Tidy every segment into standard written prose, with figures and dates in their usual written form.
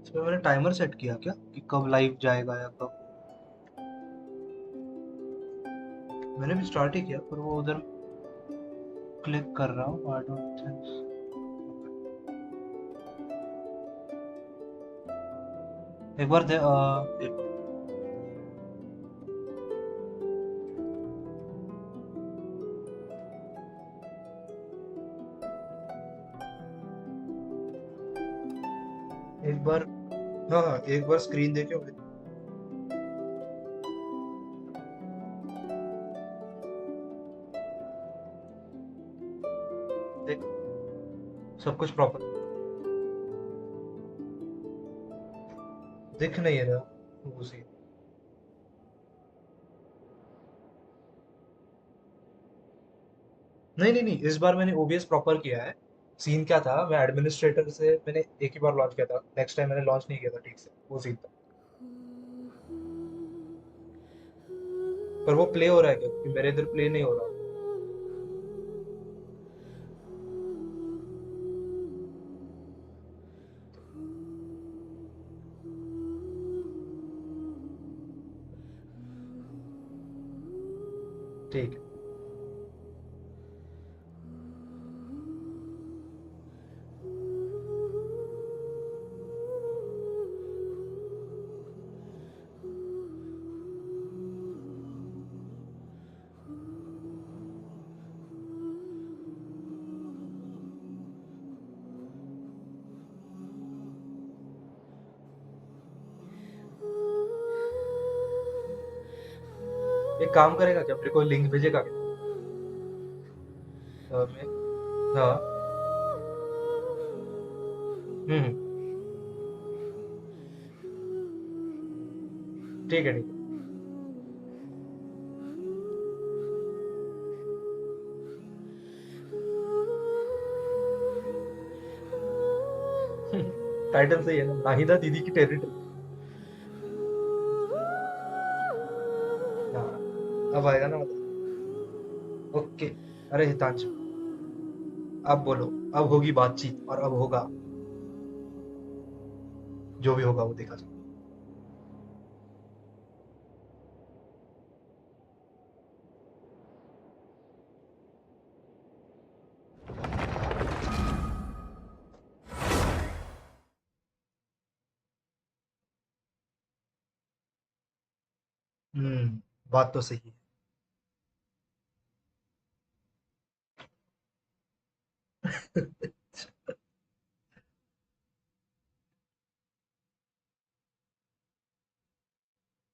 इसमें मैंने timer set किया क्या कि कब लाइव जाएगा या कब? मैंने भी स्टार्ट ही किया पर वो उधर क्लिक कर रहा हूँ। I don't think. एक बार एक बार। हाँ हाँ, एक बार स्क्रीन देखे होंगे। देख, सब कुछ प्रॉपर दिख नहीं रहा वो सीन। नहीं नहीं नहीं, इस बार मैंने ओबीएस प्रॉपर किया है। सीन क्या था, मैं एडमिनिस्ट्रेटर से मैंने एक ही बार लॉन्च किया था, नेक्स्ट टाइम मैंने लॉन्च नहीं किया था ठीक से, वो सीन था। पर वो प्ले हो रहा है क्या, क्योंकि मेरे इधर प्ले नहीं हो रहा। ठीक है। एक काम करेगा क्या, मेरे को लिंक भेजेगा क्या? मैं। हाँ। हम्म। ठीक है ठीक है। टाइटल सही है ना, नाहिदा दीदी की टेरिटरी। हाँ, अब आएगा ना मतलब। ओके। अरे हितांशु, अब बोलो। अब होगी बातचीत और अब होगा जो भी होगा वो देखा जाए। बात तो सही है।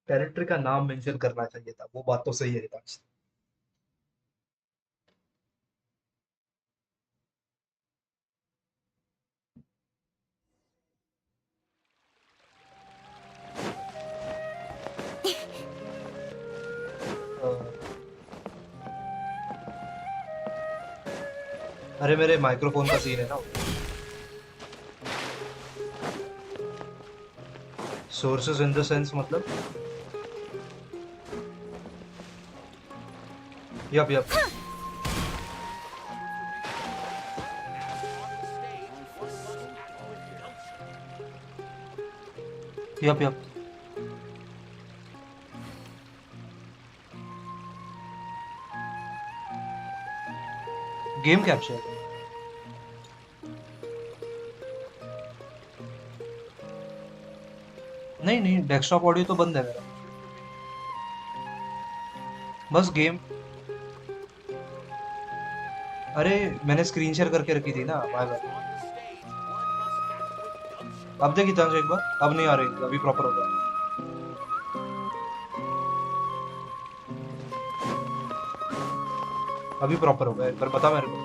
कैरेक्टर का नाम मेंशन करना चाहिए था, वो बात तो सही है हितांशु। अ, अरे मेरे माइक्रोफोन का सीन है ना। सोर्सेज इन द सेंस मतलब। Yup yup. Yup yup. Game capture. नहीं नहीं, डेस्कटॉप ऑडियो तो बंद है मेरा। बस गेम। अरे मैंने स्क्रीन शेयर करके रखी थी ना, माय बैड। अब देखी था एक बार, अब नहीं आ रही, अभी प्रॉपर होगा। अभी प्रॉपर होगा, एक बार बता मेरे को।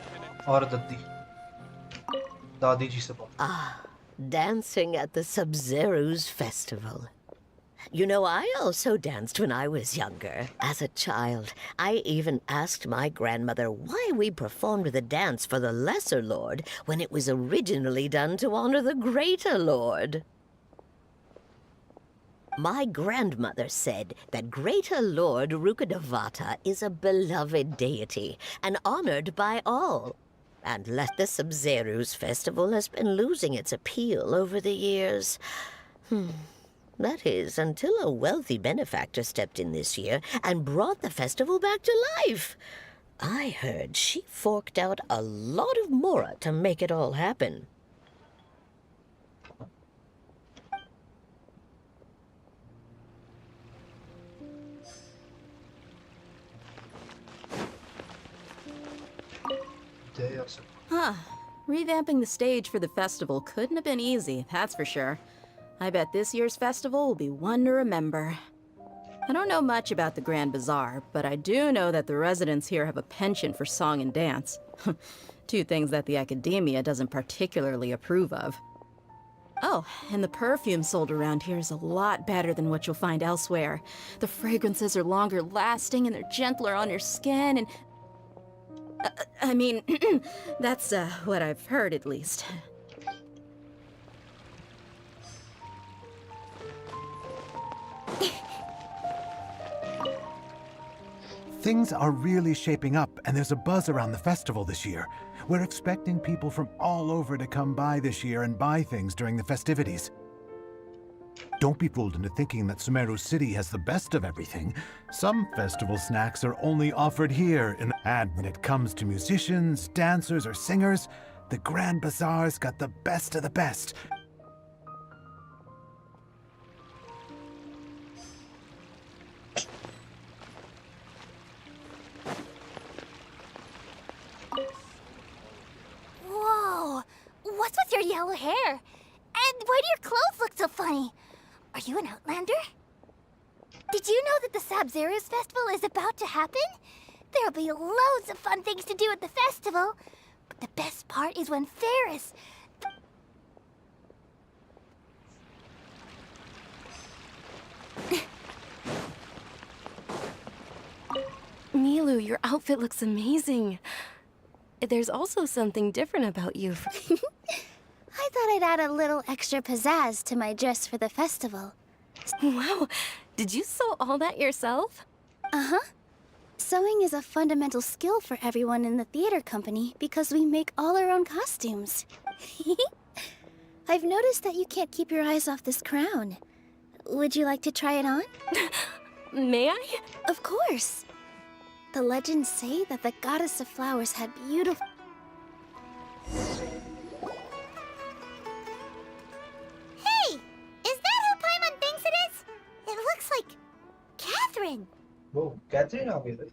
ओ, और दद्दी दादी जी से बोल। Ah, dancing at the Sub-Zero's festival. You know, I also danced when I was younger. As a child, I even asked my grandmother why we performed the dance for the Lesser Lord when it was originally done to honor the Greater Lord. My grandmother said that Greater Lord Rukadavata is a beloved deity and honored by all. And Let the Sub-Zero's festival has been losing its appeal over the years. That is, until a wealthy benefactor stepped in this year and brought the festival back to life. I heard she forked out a lot of mora to make it all happen. जय Ashok. Huh. Revamping the stage for the festival couldn't have been easy, that's for sure. I bet this year's festival will be one to remember. I don't know much about the Grand Bazaar, but I do know that the residents here have a penchant for song and dance. Two things that the academia doesn't particularly approve of. Oh, and the perfume sold around here is a lot better than what you'll find elsewhere. The fragrances are longer lasting and they're gentler on your skin and... I mean, that's what I've heard at least. Things are really shaping up, and there's a buzz around the festival this year. We're expecting people from all over to come by this year and buy things during the festivities. Don't be fooled into thinking that Sumeru City has the best of everything. Some festival snacks are only offered here, and when it comes to musicians, dancers, or singers, the Grand Bazaar's got the best of the best. Whoa! What's with your yellow hair? And why do your clothes look so funny? Are you an outlander? Did you know that the Sub-Zero's festival is about to happen? There'll be loads of fun things to do at the festival. But the best part is when Ferris... Milu, your outfit looks amazing. There's also something different about you. I thought I'd add a little extra pizzazz to my dress for the festival. Wow, did you sew all that yourself? Uh-huh. Sewing is a fundamental skill for everyone in the theater company because we make all our own costumes. I've noticed that you can't keep your eyes off this crown. Would you like to try it on? May I? Of course. The legends say that the goddess of flowers had beautiful... Hey! Is that who Paimon thinks it is? It looks like... Catherine! वो Catherine आ गई थी।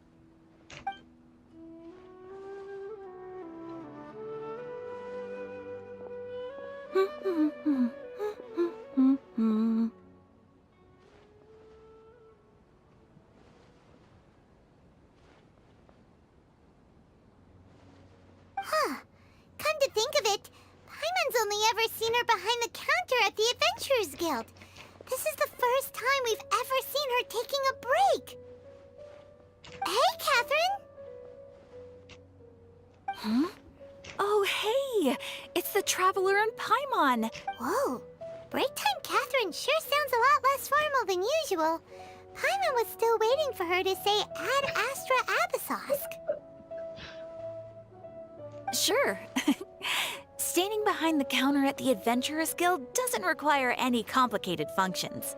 Huh. Come to think of it, Paimon's only ever seen her behind the counter at the Adventurers Guild. This is the first time we've ever seen her taking a break. Hey, Catherine! Huh? Oh, hey! It's the Traveler and Paimon! Whoa. Break time Catherine sure sounds a lot less formal than usual. Paimon was still waiting for her to say Ad Astra Abyssosque. Sure. Standing behind the counter at the Adventurers Guild doesn't require any complicated functions.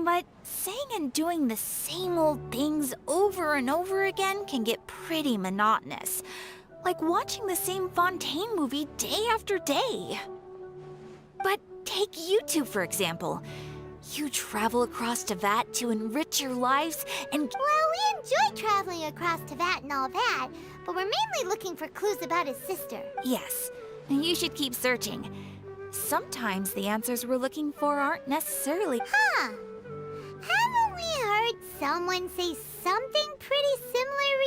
But saying and doing the same old things over and over again can get pretty monotonous. Like watching the same Fontaine movie day after day. But take you two, for example. You travel across Teyvat to enrich your lives and... Well, we enjoy traveling across Teyvat and all that, but we're mainly looking for clues about his sister. Yes, you should keep searching. Sometimes the answers we're looking for aren't necessarily... Huh. Haven't we heard someone say something pretty similar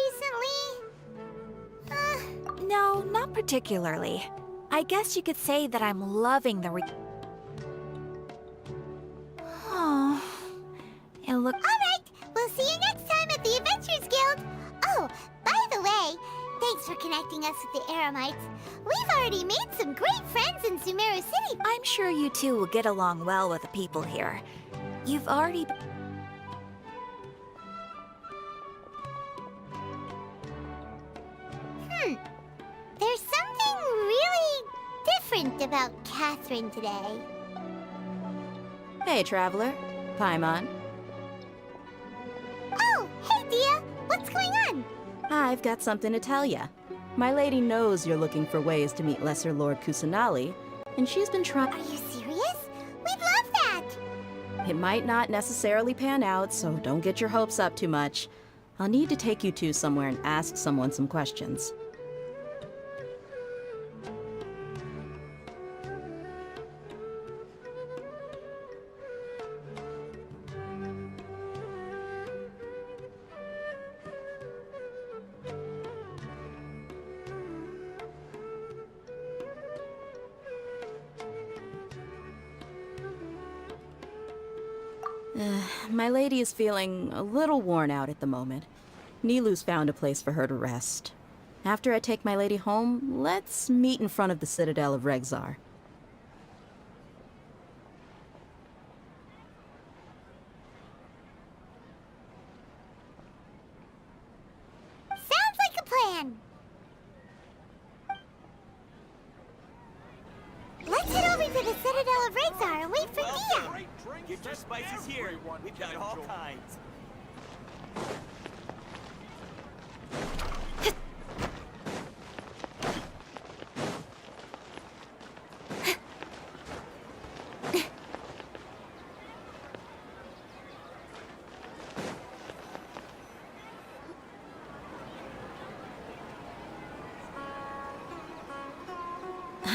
recently? No, not particularly. I guess you could say that I'm loving the Oh, it look... Alright, we'll see you next time at the Adventurers Guild. Oh, by the way, thanks for connecting us with the Eremites. We've already made some great friends in Sumeru City. I'm sure you two will get along well with the people here. You've already... There's something really different about Catherine today. Hey, traveler. Paimon. Oh, hey, Dia. What's going on? I've got something to tell ya. My lady knows you're looking for ways to meet Lesser Lord Kusanali, and she's been trying... Are you serious? We'd love that. It might not necessarily pan out, so don't get your hopes up too much. I'll need to take you two somewhere and ask someone some questions. My lady is feeling a little worn out at the moment. Nilu's found a place for her to rest. After I take my lady home, let's meet in front of the Citadel of Regzar. Sounds like a plan. Let's head over to the Citadel of Regzar and wait for Dia. Get your spices here. We've got all kinds.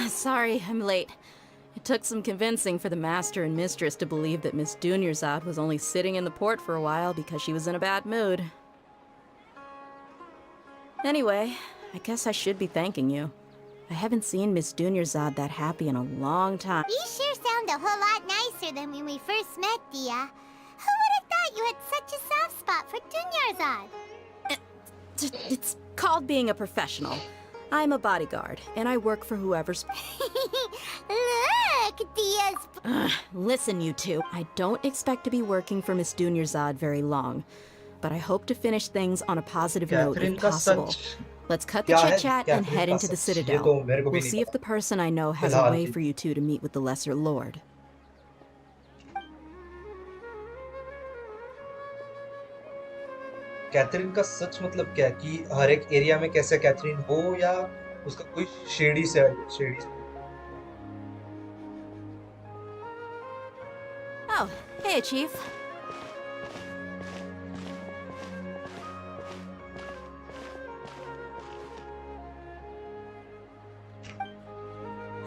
Sorry, I'm late. It took some convincing for the master and mistress to believe that Miss Dunyarzad was only sitting in the port for a while because she was in a bad mood. Anyway, I guess I should be thanking you. I haven't seen Miss Dunyarzad that happy in a long time. You sure sound a whole lot nicer than when we first met, Dia. Who would have thought you had such a soft spot for Dunyarzad? It's called being a professional. I'm a bodyguard, and I work for whoever's... Look, Dia's... Listen, you two. I don't expect to be working for Miss Dunyarzad very long, but I hope to finish things on a positive note Catherine if का possible. सच Let's cut the क्या है? chit-chat and Catherine head का into the सच ये Citadel. तो मेरे को भी We'll नहीं see if पता the person I know has a फिलहाल way भी। for you two to meet with the Lesser Lord. Catherine का सच मतलब क्या है कि हर एक एरिया में कैसे कैथरीन हो या उसका कोई shady Oh, hey, Chief.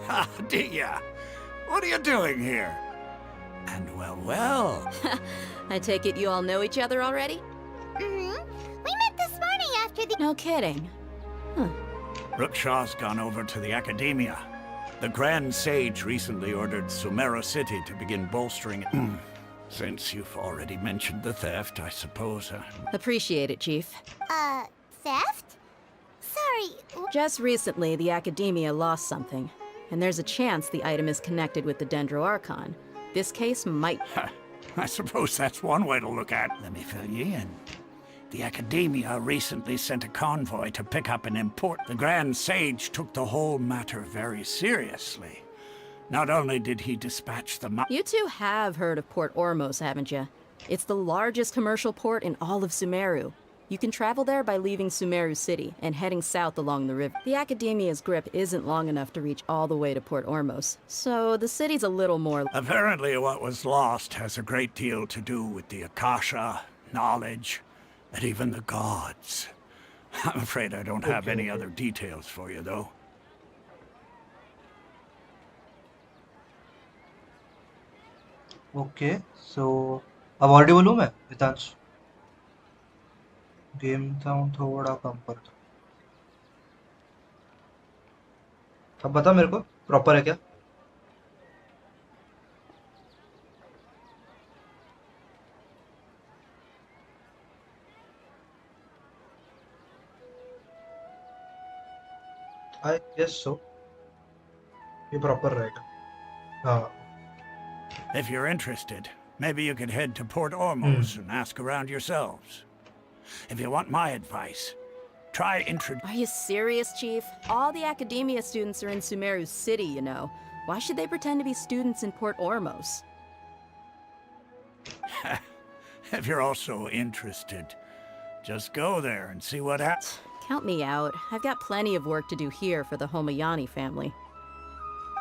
Ha, Dia! What are you doing here? And well. I take it you all know each other already? Mm-hmm. We met this morning after the... No kidding. Rookshaw's gone over to the Academia. The Grand Sage recently ordered Sumeru City to begin bolstering it. Since you've already mentioned the theft, I suppose... Appreciate it, Chief. Theft? Sorry, Just recently, the Academia lost something, and there's a chance the item is connected with the Dendro Archon. This case might... I suppose that's one way to look at it. Let me fill you in. The Academia recently sent a convoy to pick up an import. The Grand Sage took the whole matter very seriously. Not only did he dispatch the... You two have heard of Port Ormos, haven't you? It's the largest commercial port in all of Sumeru. You can travel there by leaving Sumeru City and heading south along the river. The Academia's grip isn't long enough to reach all the way to Port Ormos, so the city's a little more... Apparently what was lost has a great deal to do with the Akasha, knowledge, and even the gods. I'm afraid I don't have any other details for you, though. Okay, so अब Audible हूँ मैं Hitansh game sound थोड़ा कम कर दो अब बता मेरे को प्रॉपर है क्या आई गेस सो ये प्रॉपर रहेगा हाँ If you're interested, maybe you could head to Port Ormos and ask around yourselves. If you want my advice, try Are you serious, Chief? All the Academia students are in Sumeru City, you know. Why should they pretend to be students in Port Ormos? If you're also interested, just go there and see what happens. Count me out. I've got plenty of work to do here for the Homayani family.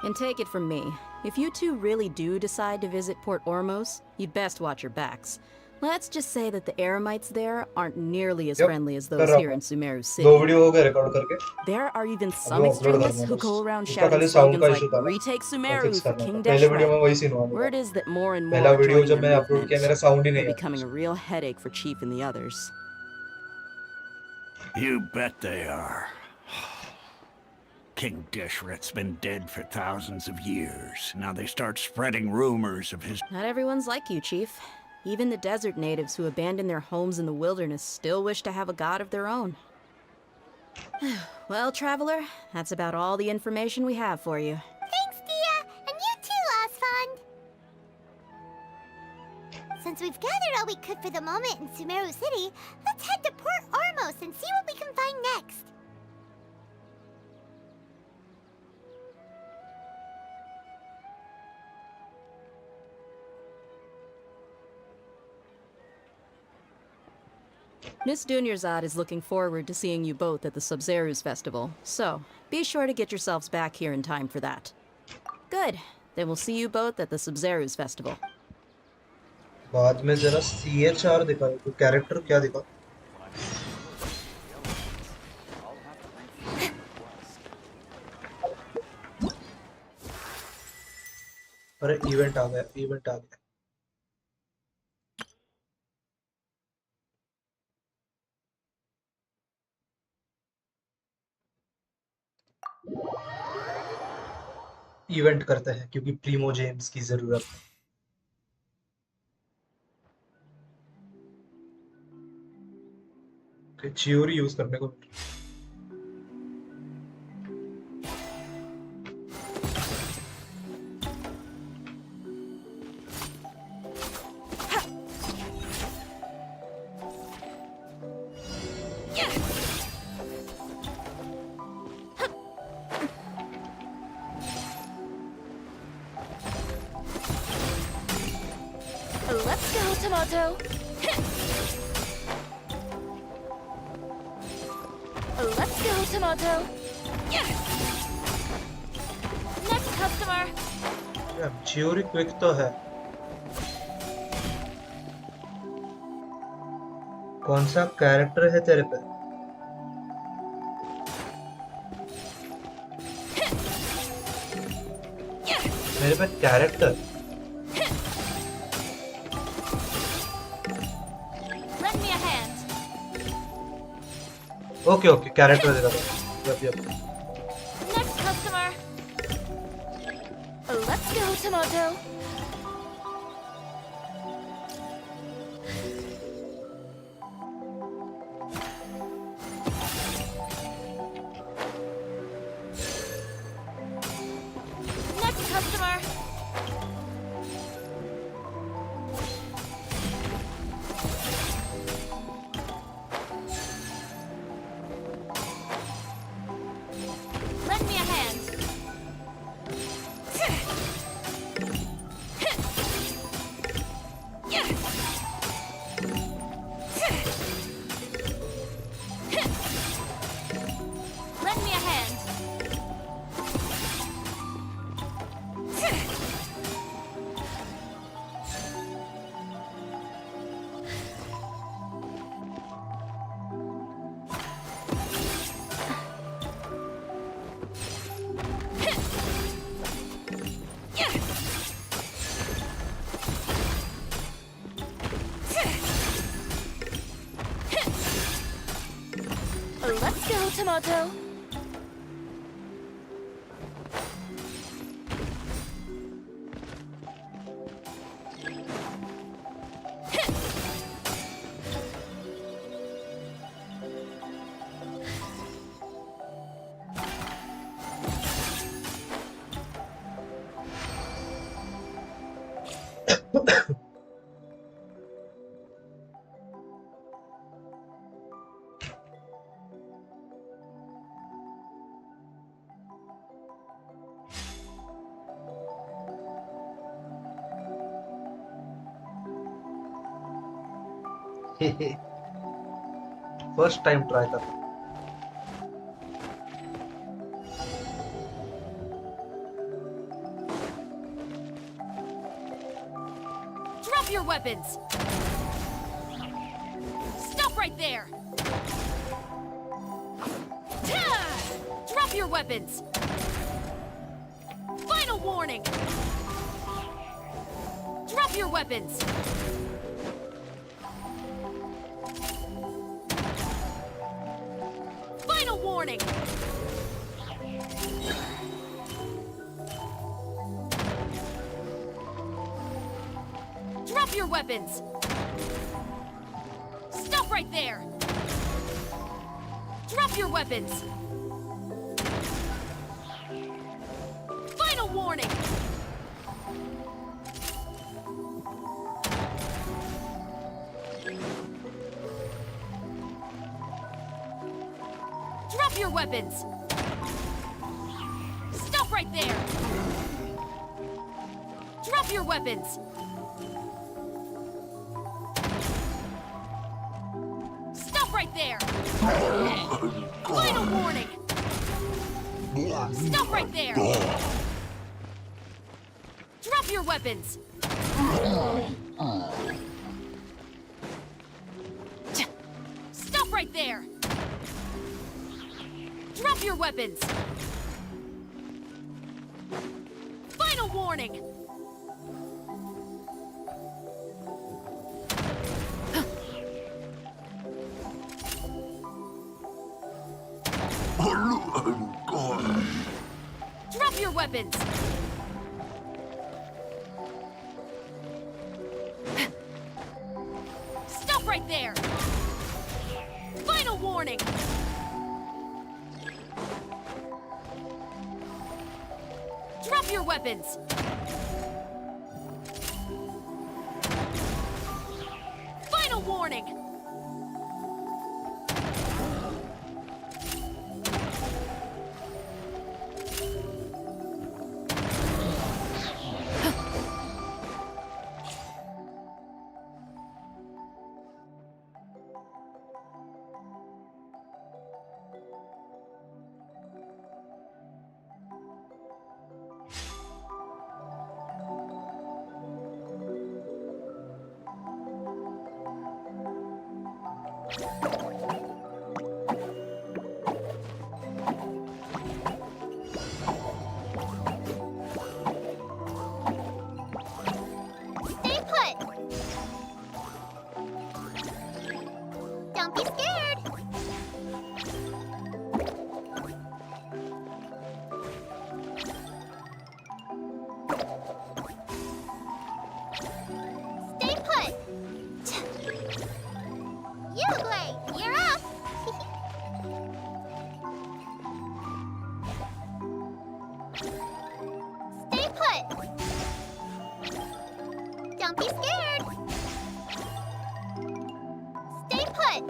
And take it from me, if you two really do decide to visit Port Ormos, you'd best watch your backs. Let's just say that the Eremites there aren't nearly as friendly as those here in Sumeru City. दो video हो गए record करके There are even some upload extremists करना who बस go around उसका shouting खाली sound slogans का like issue था ना "Retake वो Sumeru फिक्स for करना King था पहले वीडियो में Deshret." वही सीन हुआ मेरा Word is that more and more पहला are वीडियो joining जब their मैंने अपलोड किया movements. मेरा साउंड ही They're नहीं becoming a आया real headache for Chief and the others. You bet they are. King Deshret's been dead for thousands of years. Now they start spreading rumors of his... Not everyone's like you, Chief. Even the desert natives who abandon their homes in the wilderness still wish to have a god of their own. Well, Traveler, that's about all the information we have for you. Thanks, Dia! And you too, Osfond! Since we've gathered all we could for the moment in Sumeru City, let's head to Port Ormos and see what we can find next. Miss Dunyarzad is looking forward to seeing you both at the Sub-Zerus festival, so be sure to get yourselves back here in time for that. Good. Then we'll see you both at the Sub-Zerus festival. बाद में जरा CHR दिखा तो character क्या दिखा अरे event आ गया event करते हैं क्योंकि प्रीमो जेम्स की जरूरत है चियोरी यूज करने को Let's go, Tomato. Let's go, Tomato. Next customer. चियोरी क्विक तो है कौन सा कैरेक्टर है तेरे पे मेरे पे character Lend me a hand. Okay character दे रहा yup Next customer. Let's go, Tomato. Next customer. Lend me a hand. tomato. First time try कर रहा Drop your weapons! Stop right there! Drop your weapons! Final warning! Drop your weapons! Final warning! Drop your weapons! Stop right there! Drop your weapons! Final warning! Drop your weapons! Stop right there! Drop your weapons! Stop right there! Final warning! Stop right there! Drop your weapons! Stop right there! Drop your weapons! Final warning! Drop your weapons! Stop right there! Final warning! Drop your weapons! Final warning! Stay put! Don't be scared! Stay put! Uglay, you're up! Stay put! Don't be scared! Stay put!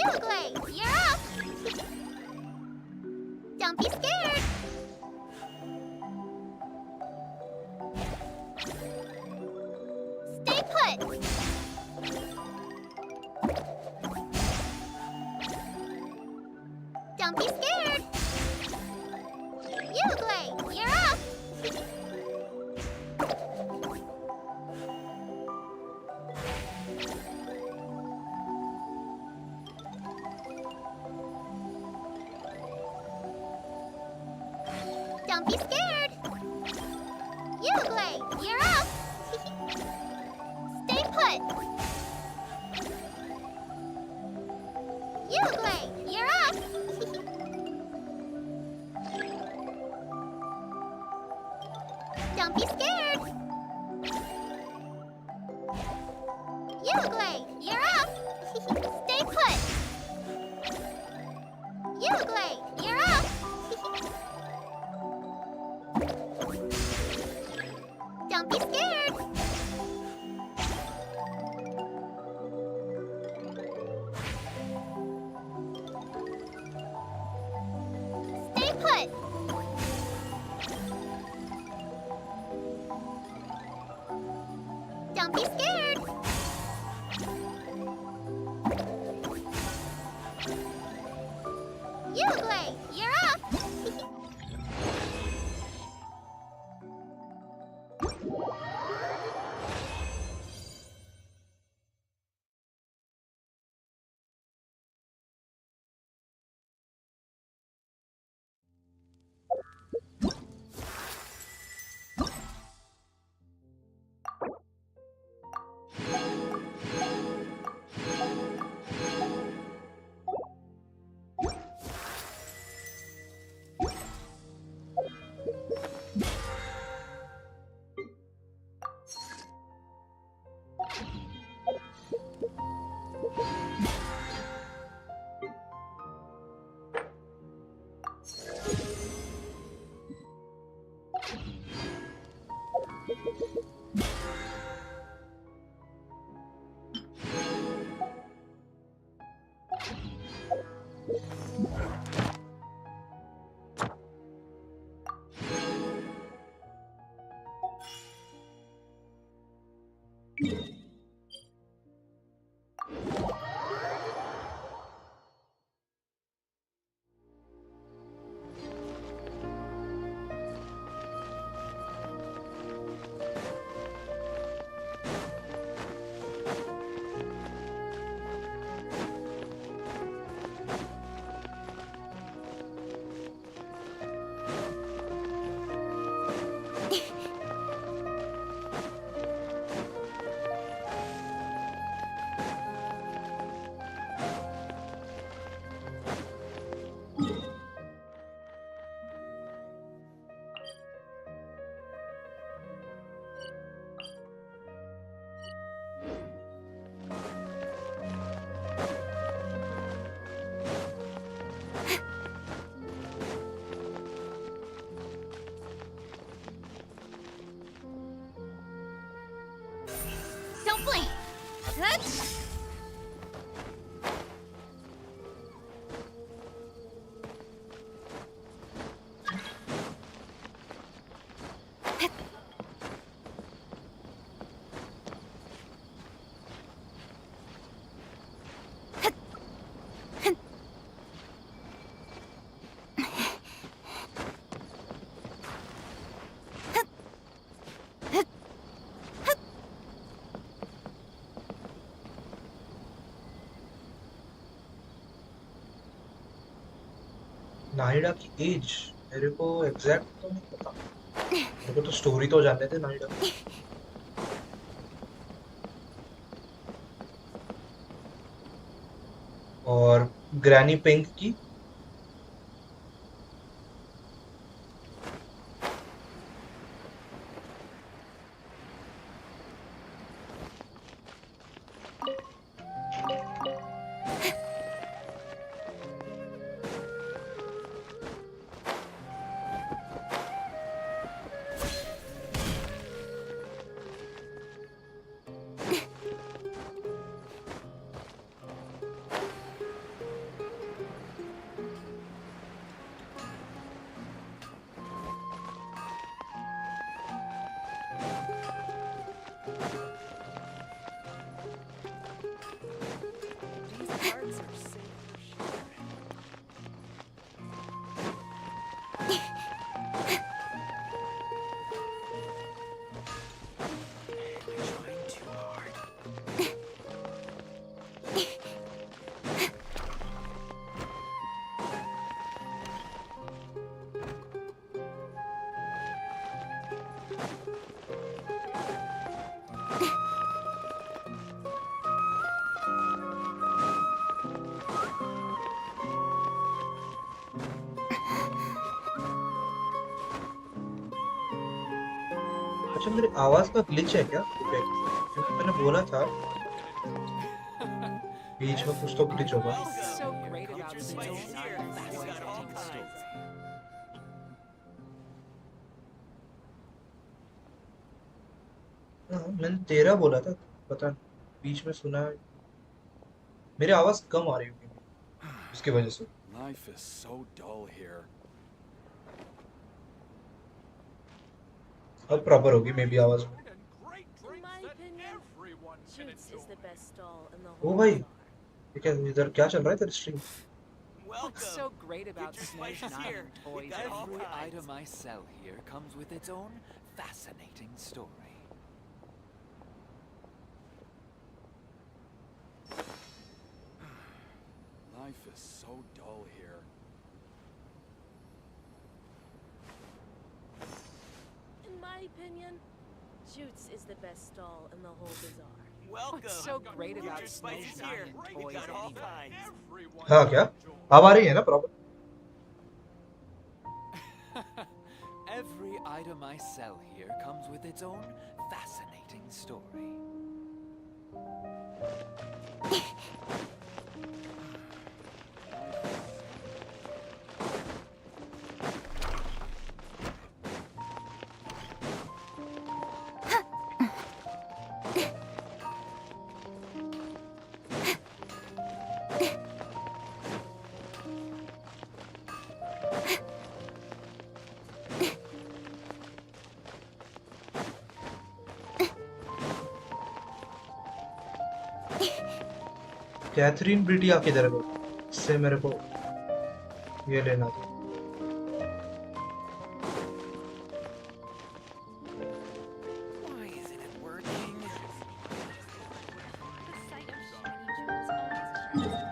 Uglay, you're up! Don't be scared! Stay put! Don't be scared! Uglay, you're up! Don't be scared. Uglay, you're up. Stay put. Uglay, you're up. Don't be scared. Uglay, you're up. Stay put. Uglay, you're up. Don't be scared. Stay put. Don't be scared. Uglay, you're up. Don't blink. नाहिडा की as मेरे को exact तो नहीं पता। मेरे को तो story तो जानने थे नाहिडा की। और ग्रैनी पिंक की अच्छा मेरी आवाज का ग्लिच है क्या? वेट, क्योंकि मैंने बोला था बीच में कुछ तो ग्लिच होगा। So great about your spices here. We've got all kinds. हाँ, मैंने 13 बोला था, पता नहीं बीच में सुना है। मेरी आवाज कम आ रही होगी उसकी वजह से। Life is so dull here. अब प्रॉपर होगी मे बी आवाज में। In my opinion, Shoots is the best stall in the O whole भाई, bazaar. ये क्या इधर क्या चल रहा है तेरी stream? What's so great about your spices here? We've got all Every kinds. item I sell here comes with its own fascinating story. Life is so dull here. In my opinion, Shoots is the best stall in the whole bazaar. Welcome. What's so great about your spices here? We've got all kinds. हाँ क्या अब आ रही है ना proper? Every item I sell here comes with its own fascinating story. Catherine ब्रिटिया किधर है? इससे मेरे को ये लेना था। Why isn't it working? The sight of shiny jewels always attracts me.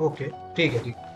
Okay ठीक है ठीक है।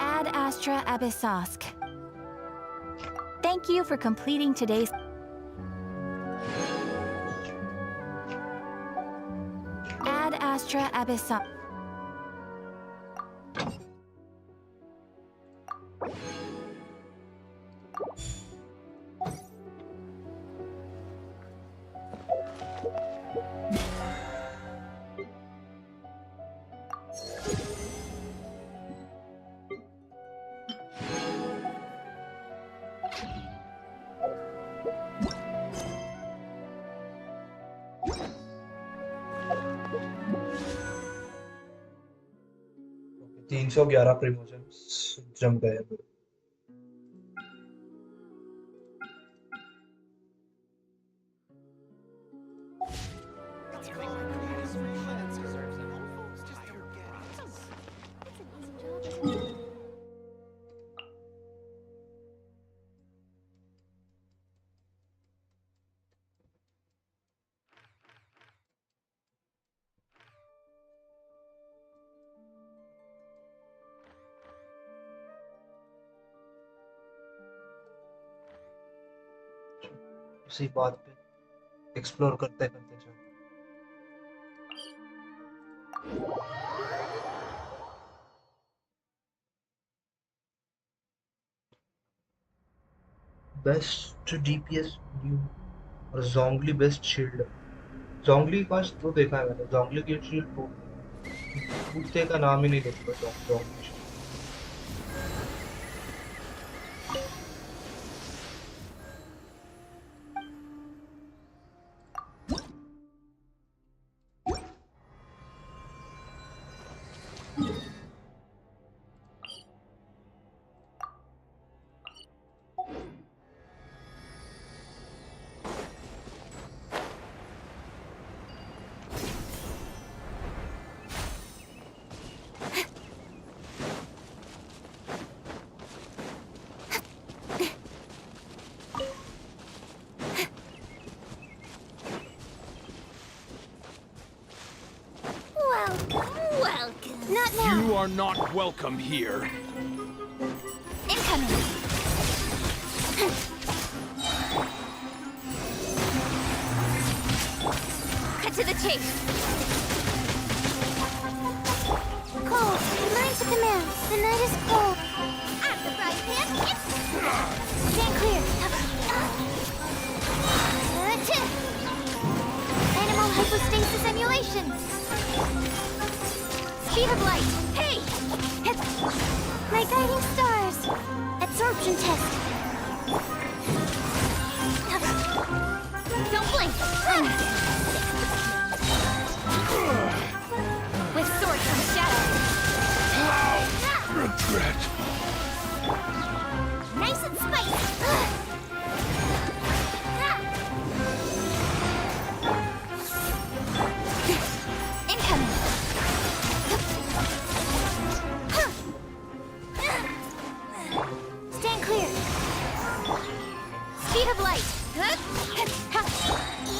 Ad Astra Abyssosk. Thank you for completing today's. Ad Astra Abyssosk. तीन 311 प्रमोशन जम गए। इसी बात पे एक्सप्लोर करते करते चल। बेस्ट डीपीएस न्यू और जोंगली बेस्ट शील्ड। जोंगली का तो देखा है मैंने, जोंगली की शील्ड तो कुत्ते का नाम ही नहीं लेता जोंगली shield. Welcome, welcome. Not now. You are not welcome here. Incoming. Cut to the chase. Cold. Learn to command. The night is cold. At the frying pan. Stand clear. Animal hypostasis emulation. Speed of light. Hey! My guiding stars. Absorption test. Don't blink. With sword from shadow. Regret. Nice and spicy. Incoming. Stand clear. Speed of light.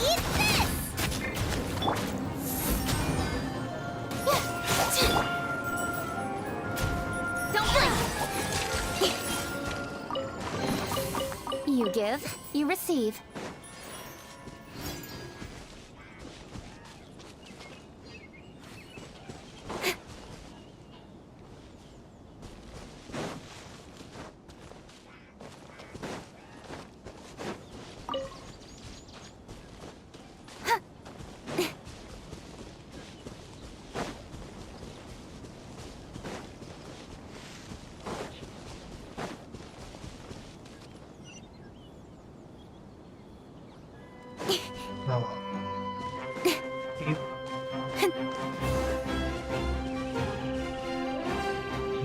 Eat this. Don't blink. You give, you receive. हाँ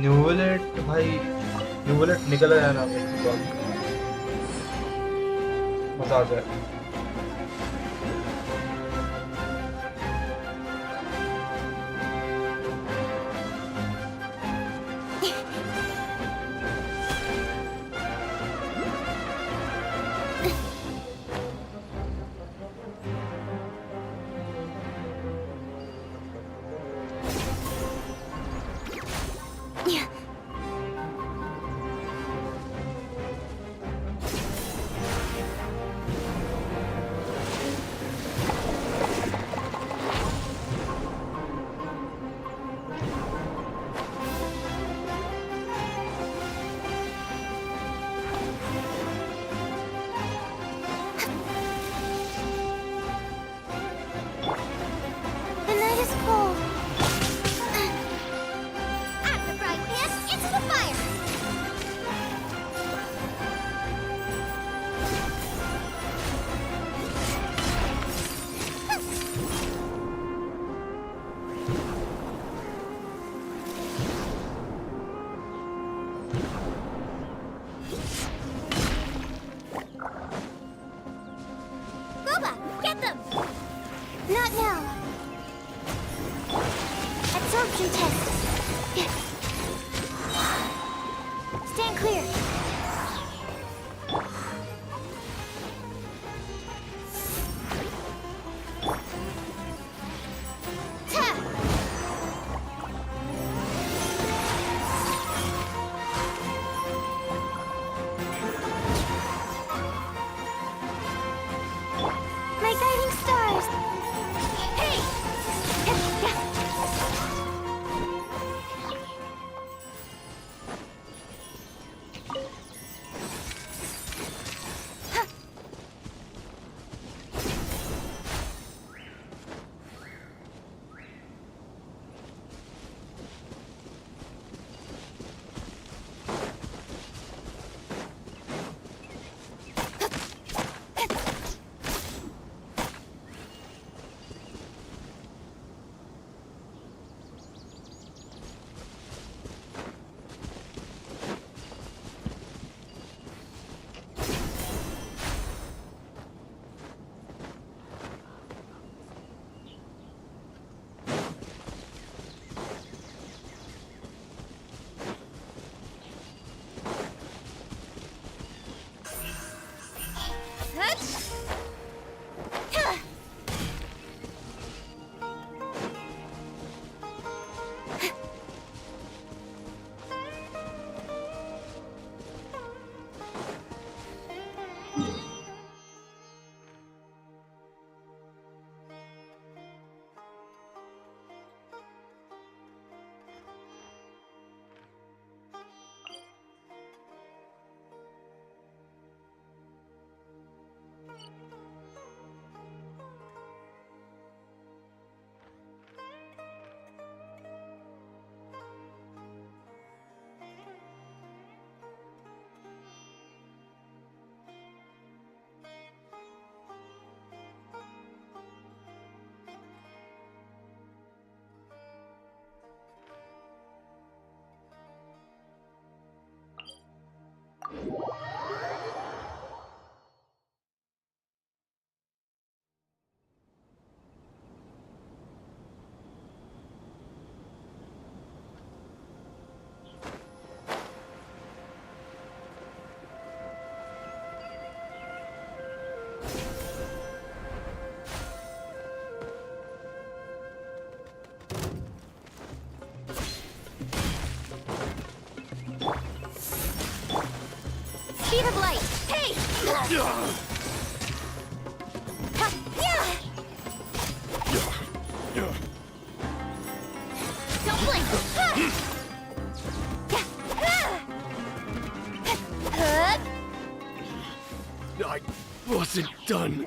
न्यूवलेट भाई, न्यूवलेट निकल आया ना मेरे को, मजा आ जाए। The night is cold. At the frying pan, into the fire. Boba, get them! Not now. Absorption test. Stand clear. Ta! My guiding stars. Hey! Speed of light. Hey! Ha, yeah! Don't blink. Ha! Ha! I wasn't done.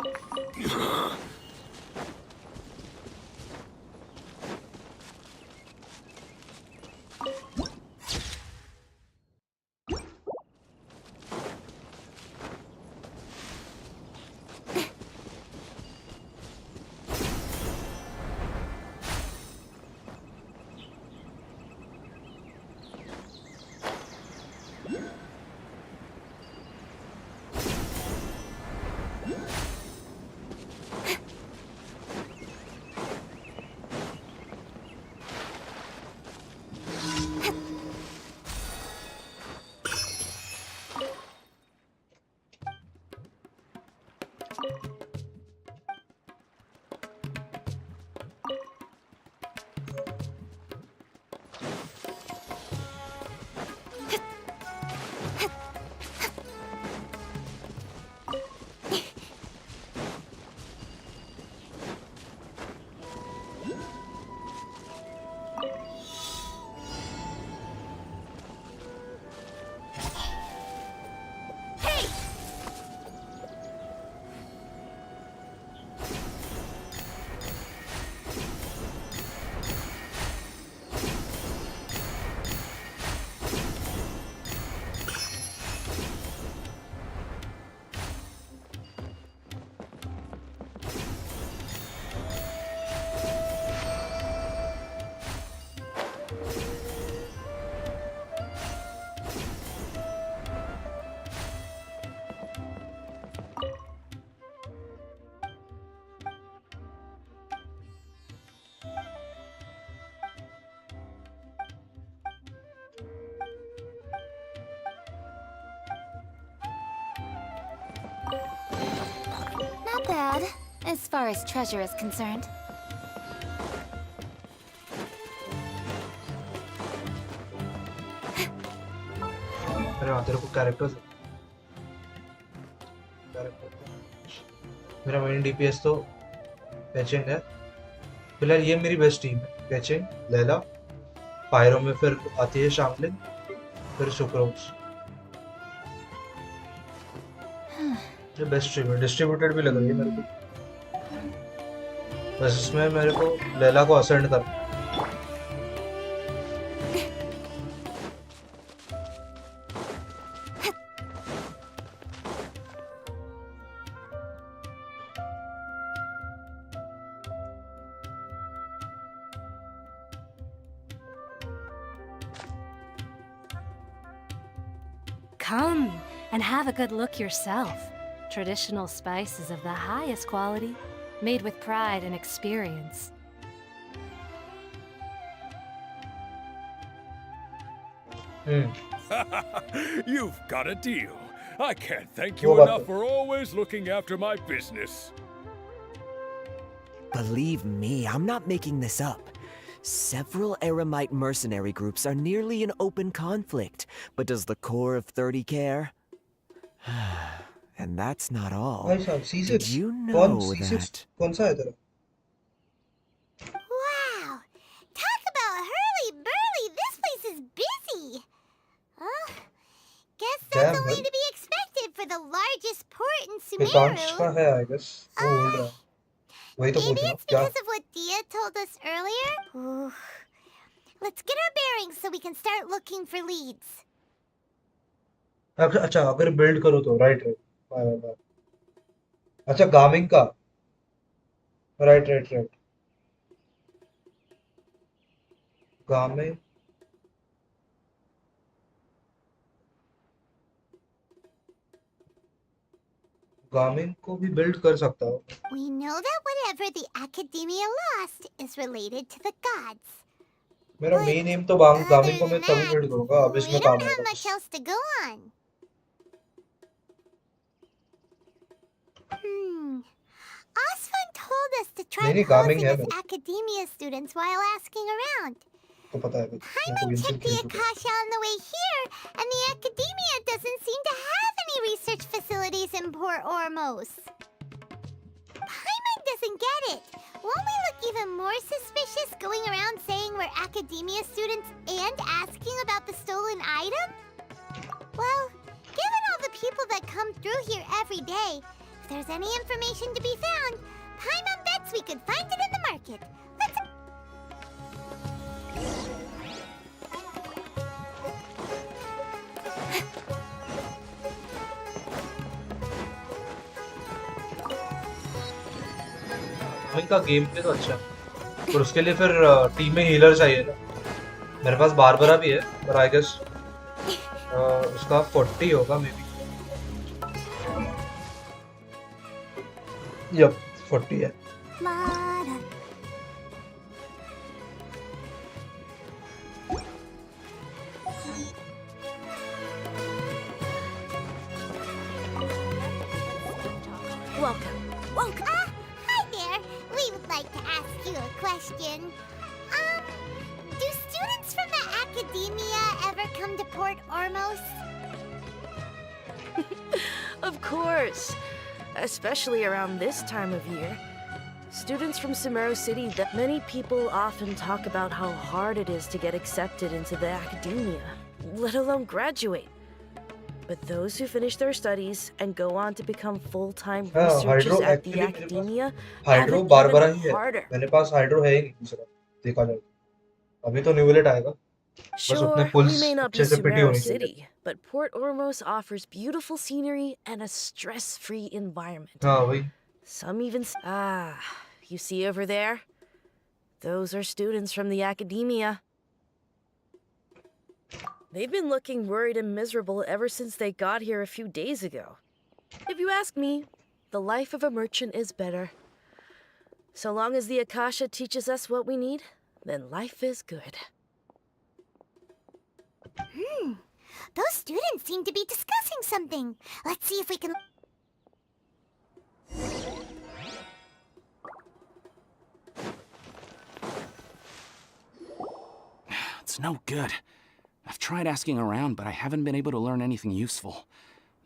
Not bad, as far as treasure is concerned. अरे हाँ तेरे को characters मेरा main DPS तो पेचिंग है फिलहाल ये मेरी बेस्ट टीम है पेचिंग लैला पायरो में फिर आती है शामलिन फिर सुक्रोज ये बेस्ट टीम है डिस्ट्रीब्यूटेड भी लग रही है मेरे को बस इसमें मेरे को लैला को असेंड कर Come and have a good look yourself. Traditional spices of the highest quality, made with pride and experience. You've got a deal. I can't thank वो you बात enough है for always looking after my business. Believe me, I'm not making this up. Several Eremite mercenary groups are nearly in open conflict, but does the core of 30 care? And that's not all. भाई साहब Did C6 you कौन know C6 that... कौन सा है तेरा Wow! Talk about hurly-burly! This place is busy! Oh, guess that's dam only भाई to be expected for the largest port in पिकांश का Sumeru. है आई गेस वो बोल रहा है वही तो पूछ Maybe रहा हूँ it's क्या because of what Dia told us earlier? Ooh. Let's get our bearings so we can start looking for leads. अच्छा अगर बिल्ड करो तो राइट राइट बाय अच्छा गामिंग का राइट राइट राइट गामिंग गामिंग को भी बिल्ड कर सकता हो. We know that whatever the Academia lost is related to the gods. मेरा But मेन एम तो other गामिंग को मैं than तभी that, बिल्ड करूंगा अब we इसमें don't काम have आएगा much बस. else to go on. Osfun told us to try नहीं गामिंग posing है as मेरे Academia students while asking around. को पता है भाई मेरे को Paimon इनसे checked the खेल चुका हूं. Akasha on the way here, and the Academia doesn't seem to have any research facilities in Port Ormos. Paimon doesn't get it. Won't we look even more suspicious going around saying we're Academia students and asking about the stolen item? Well, given all the people that come through here every day, if there's any information to be found, Paimon bets we could find it in the market. Let's... गामिंग का game play तो अच्छा है पर उसके लिए फिर team में healer चाहिए ना. मेरे पास बारबरा भी है पर आई गेस उसका 40 होगा मे बी. यप 40 है. La-da. Welcome. Welcome. Hi there. We would like to ask you a question. Do students from the Academia ever come to Port Ormos? Of course. Especially around this time of year. Students from Sumeru City, that many people often talk about how hard it is to get accepted into the Academia, let alone graduate. But those who finish their studies and go on to become full-time researchers at the Academia have hydro it Barbara even ही है. harder. मेरे पास hydro है ही नहीं दूसरा देखा जाए तो. अभी तो न्यूलेट आएगा. Sure, pulls we may not be अच्छे से पिटी Sumeru होनी चाहिए. City, but Port Ormos offers beautiful scenery and a stress-free environment. हाँ वही. Some even... you see over there? Those are students from the Academia. They've been looking worried and miserable ever since they got here a few days ago. If you ask me, the life of a merchant is better. So long as the Akasha teaches us what we need, then life is good. Those students seem to be discussing something. Let's see if we can... It's no good. I've tried asking around, but I haven't been able to learn anything useful.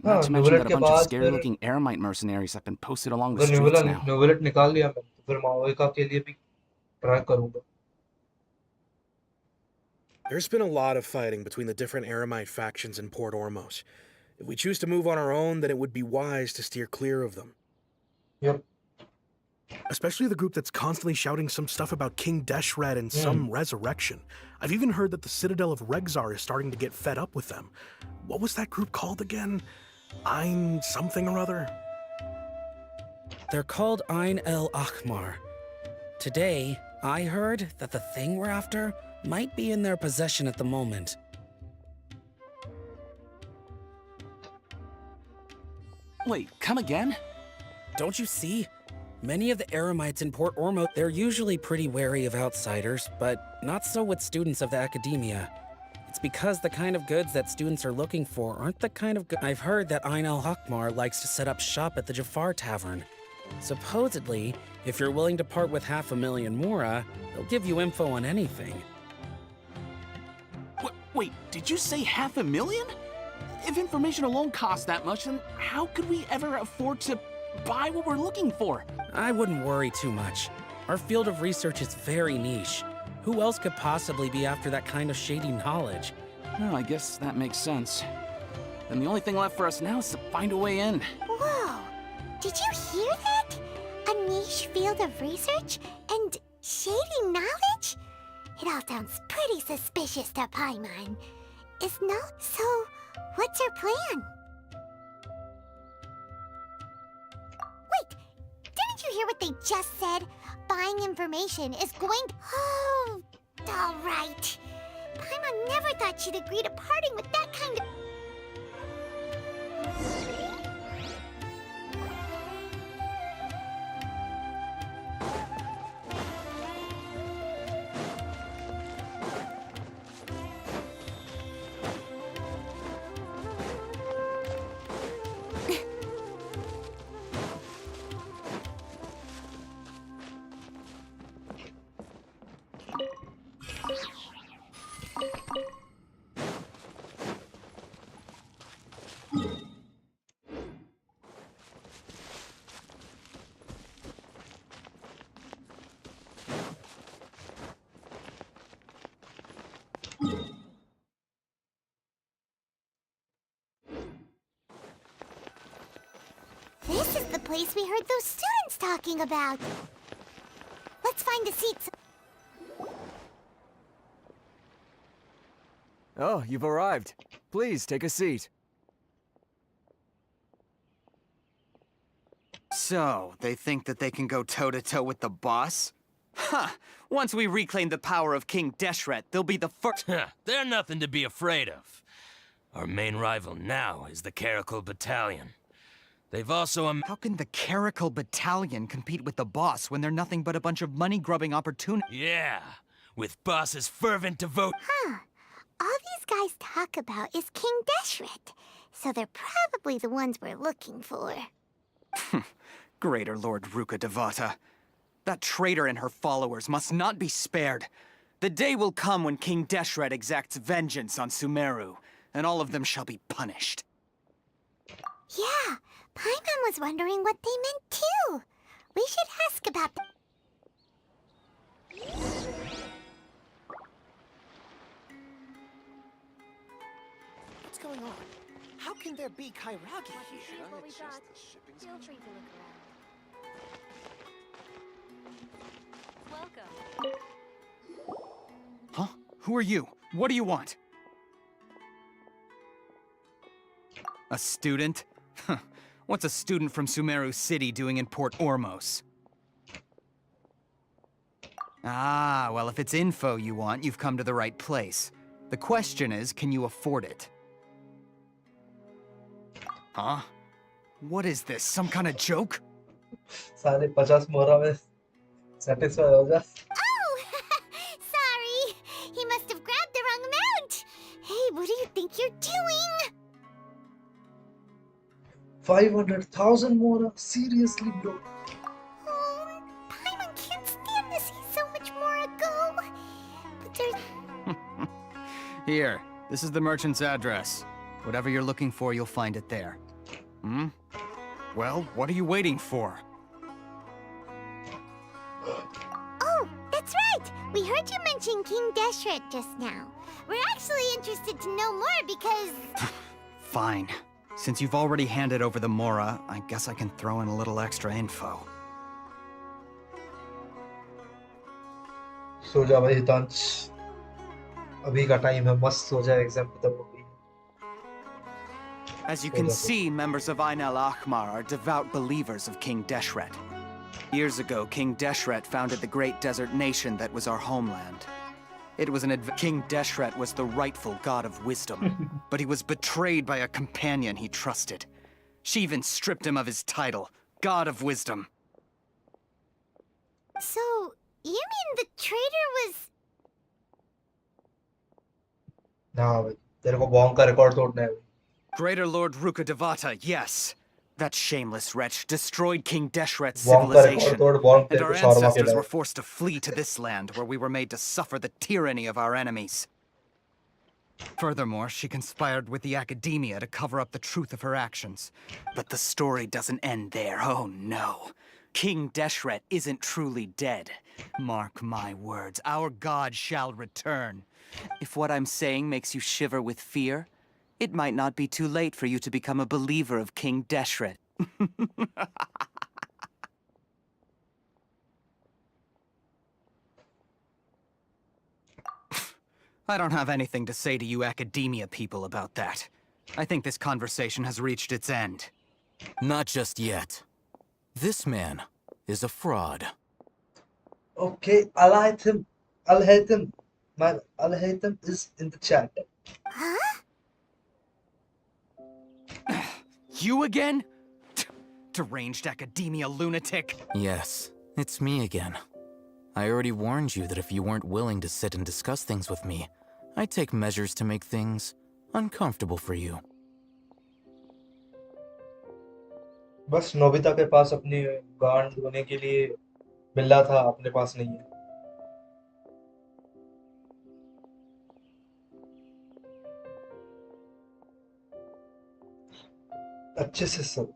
हाँ, Not to mention that a के bunch of बाद scary-looking Eremite mercenaries have been posted along the अगर streets now. न्यूलेट निकाल लिया मैं तो फिर माओइका के लिए भी ट्राई करूंगा. There's been a lot of fighting between the different Eremite factions in Port Ormos. If we choose to move on our own, then it would be wise to steer clear of them. Yep. Especially the group that's constantly shouting some stuff about King Deshret and some resurrection. I've even heard that the Citadel of Regzar is starting to get fed up with them. What was that group called again? Ein something or other? They're called Ein el Akhmar. Today, I heard that the thing we're after might be in their possession at the moment. Wait, come again? Don't you see? Many of the Eremites in Port Ormos, they're usually pretty wary of outsiders, but not so with students of the Academia. It's because the kind of goods that students are looking for aren't the kind of goods... I've heard that Ein al-Hakmar likes to set up shop at the Jafar Tavern. Supposedly, if you're willing to part with 500,000 Mora, they'll give you info on anything. Wait, did you say 500,000? If information alone costs that much, then how could we ever afford to buy what we're looking for? I wouldn't worry too much. Our field of research is very niche. Who else could possibly be after that kind of shady knowledge? Well, I guess that makes sense. Then the only thing left for us now is to find a way in. Whoa! Did you hear that? A niche field of research and shady knowledge? It all sounds pretty suspicious to Paimon. Is no? So, what's her plan? Wait! Didn't you hear what they just said? Buying information is going... Oh, all right. Paimon never thought she'd agree to parting with that kind of... place we heard those students talking about. Let's find a seat. Oh, you've arrived. Please, take a seat. So, they think that they can go toe-to-toe with the boss? Huh! Once we reclaim the power of King Deshret, they'll be the first— They're nothing to be afraid of. Our main rival now is the Caracal Battalion. They've also How can the Caracal Battalion compete with the boss when they're nothing but a bunch of money-grubbing opportunities? Yeah, with boss's fervent devote— Huh. All these guys talk about is King Deshret, so they're probably the ones we're looking for. Greater Lord Ruka Devata. That traitor and her followers must not be spared. The day will come when King Deshret exacts vengeance on Sumeru, and all of them shall be punished. Yeah, Paimon was wondering what they meant too. We should ask about What's going on? How can there be Kairagi here? Feel free to look around. Welcome. Huh? Who are you? What do you want? A student? What's a student from Sumeru City doing in Port Ormos? Ah, well, if it's info you want, you've come to the right place. The question is, can you afford it? Huh? What is this? Some kind of joke? सारे 50 मोहरा में satisfy हो जा. Oh! Sorry! He must have grabbed the wrong amount! Hey, what do you think you're doing? 500,000 Mohra? Seriously, bro? Oh, Paimon can't stand to see so much more go. But there's... Here, this is the merchant's address. Whatever you're looking for, you'll find it there. Hmm? Well, what are you waiting for? Oh, that's right! We heard you mention King Deshret just now. We're actually interested to know more because... Fine. Since you've already handed over the Mora, I guess I can throw in a little extra info. सो जा भाई हितांश. अभी का time है, मस्त सो जा, exam खत्म हो गई. As you can see, members of Ain al-Ahmar are devout believers of King Deshret. Years ago, King Deshret founded the great desert nation that was our homeland. It was King Deshret was the rightful god of wisdom, but he was betrayed by a companion he trusted. She even stripped him of his title, God of Wisdom. So, you mean the traitor was... ना भाई, तेरे को Bong का record तोड़ना है. Greater Lord Ruka Devata, yes. That shameless wretch destroyed King Deshret's Bong का civilization, record तोड़, Bong and तेरे our को शॉर्मा के ancestors लाए. were forced to flee to this land where we were made to suffer the tyranny of our enemies. Furthermore, she conspired with the academia to cover up the truth of her actions. But the story doesn't end there, oh no. King Deshret isn't truly dead. Mark my words, our god shall return. If what I'm saying makes you shiver with fear, it might not be too late for you to become a believer of King Deshret. I don't have anything to say to you academia people about that. I think this conversation has reached its end. Not just yet. This man is a fraud. Okay, Al-Haytham. Al-Haytham. My Al-Haytham is in the chat. Huh? You again? Deranged academia lunatic. Yes, it's me again. I already warned you that if you weren't willing to sit and discuss things with me, I'd take measures to make things uncomfortable for you. बस Nobita के पास अपनी गांड धोने के लिए बिल्ला था, अपने पास नहीं है. अच्छे से सब.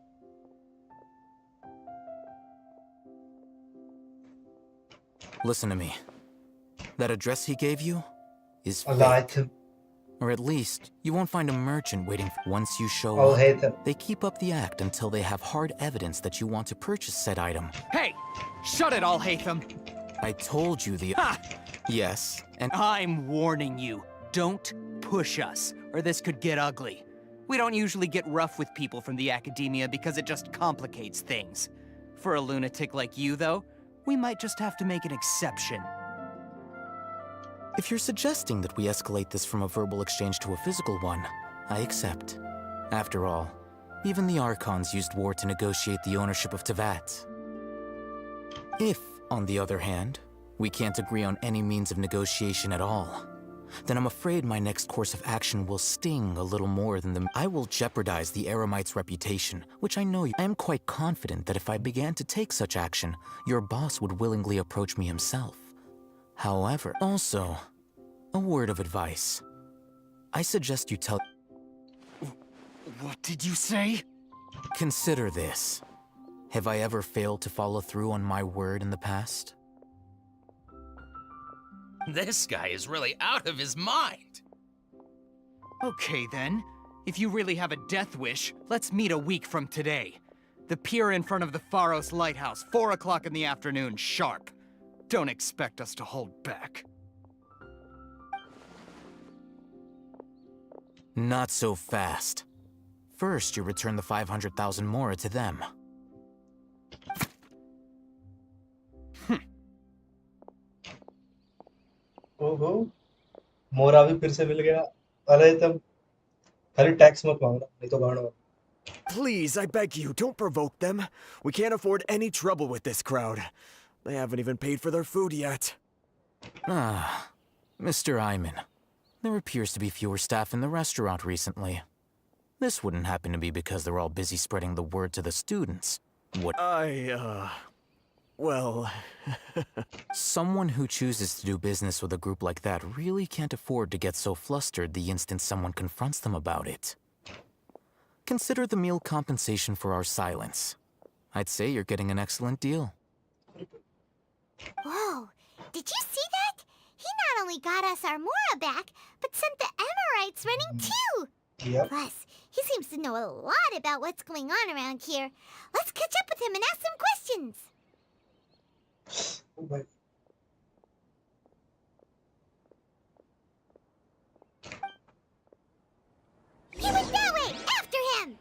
Listen to me. That address he gave you is fake. Al-Haytham. Or at least, you won't find a merchant waiting once you show I'll up. hate them. They keep up the act until they have hard evidence that you want to purchase said item. Hey! Shut it, Al-Haytham! I told you the... Ha! Yes, and... I'm warning you. Don't push us, or this could get ugly. We don't usually get rough with people from the Academia because it just complicates things. For a lunatic like you, though, we might just have to make an exception. If you're suggesting that we escalate this from a verbal exchange to a physical one, I accept. After all, even the Archons used war to negotiate the ownership of Tevat. If, on the other hand, we can't agree on any means of negotiation at all, then I'm afraid my next course of action will sting a little more than the... I will jeopardize the Eremite's reputation, which I know you... I am quite confident that if I began to take such action, your boss would willingly approach me himself. However, also, a word of advice. I suggest you tell... What did you say? Consider this. Have I ever failed to follow through on my word in the past? This guy is really out of his mind. Okay then. If you really have a death wish, let's meet a week from today. The pier in front of the Pharos Lighthouse, 4 o'clock in the afternoon, sharp. Don't expect us to hold back. Not so fast. First, you return the 500,000 Mora to them. ओहो मोरा भी फिर से मिल गया अरे तब खाली tax मत मांगना नहीं तो गांड Please, I beg you, don't provoke them. We can't afford any trouble with this crowd. They haven't even paid for their food yet. Ah, Mr. Iman. There appears to be fewer staff in the restaurant recently. This wouldn't happen to be because they're all busy spreading the word to the students. What? Well... Someone who chooses to do business with a group like that really can't afford to get so flustered the instant someone confronts them about it. Consider the meal compensation for our silence. I'd say you're getting an excellent deal. Whoa, did you see that? He not only got us our Mora back, but sent the Emirites running too. Yep. Plus, he seems to know a lot about what's going on around here. Let's catch up with him and ask some questions. Oh my. He went that way! After him!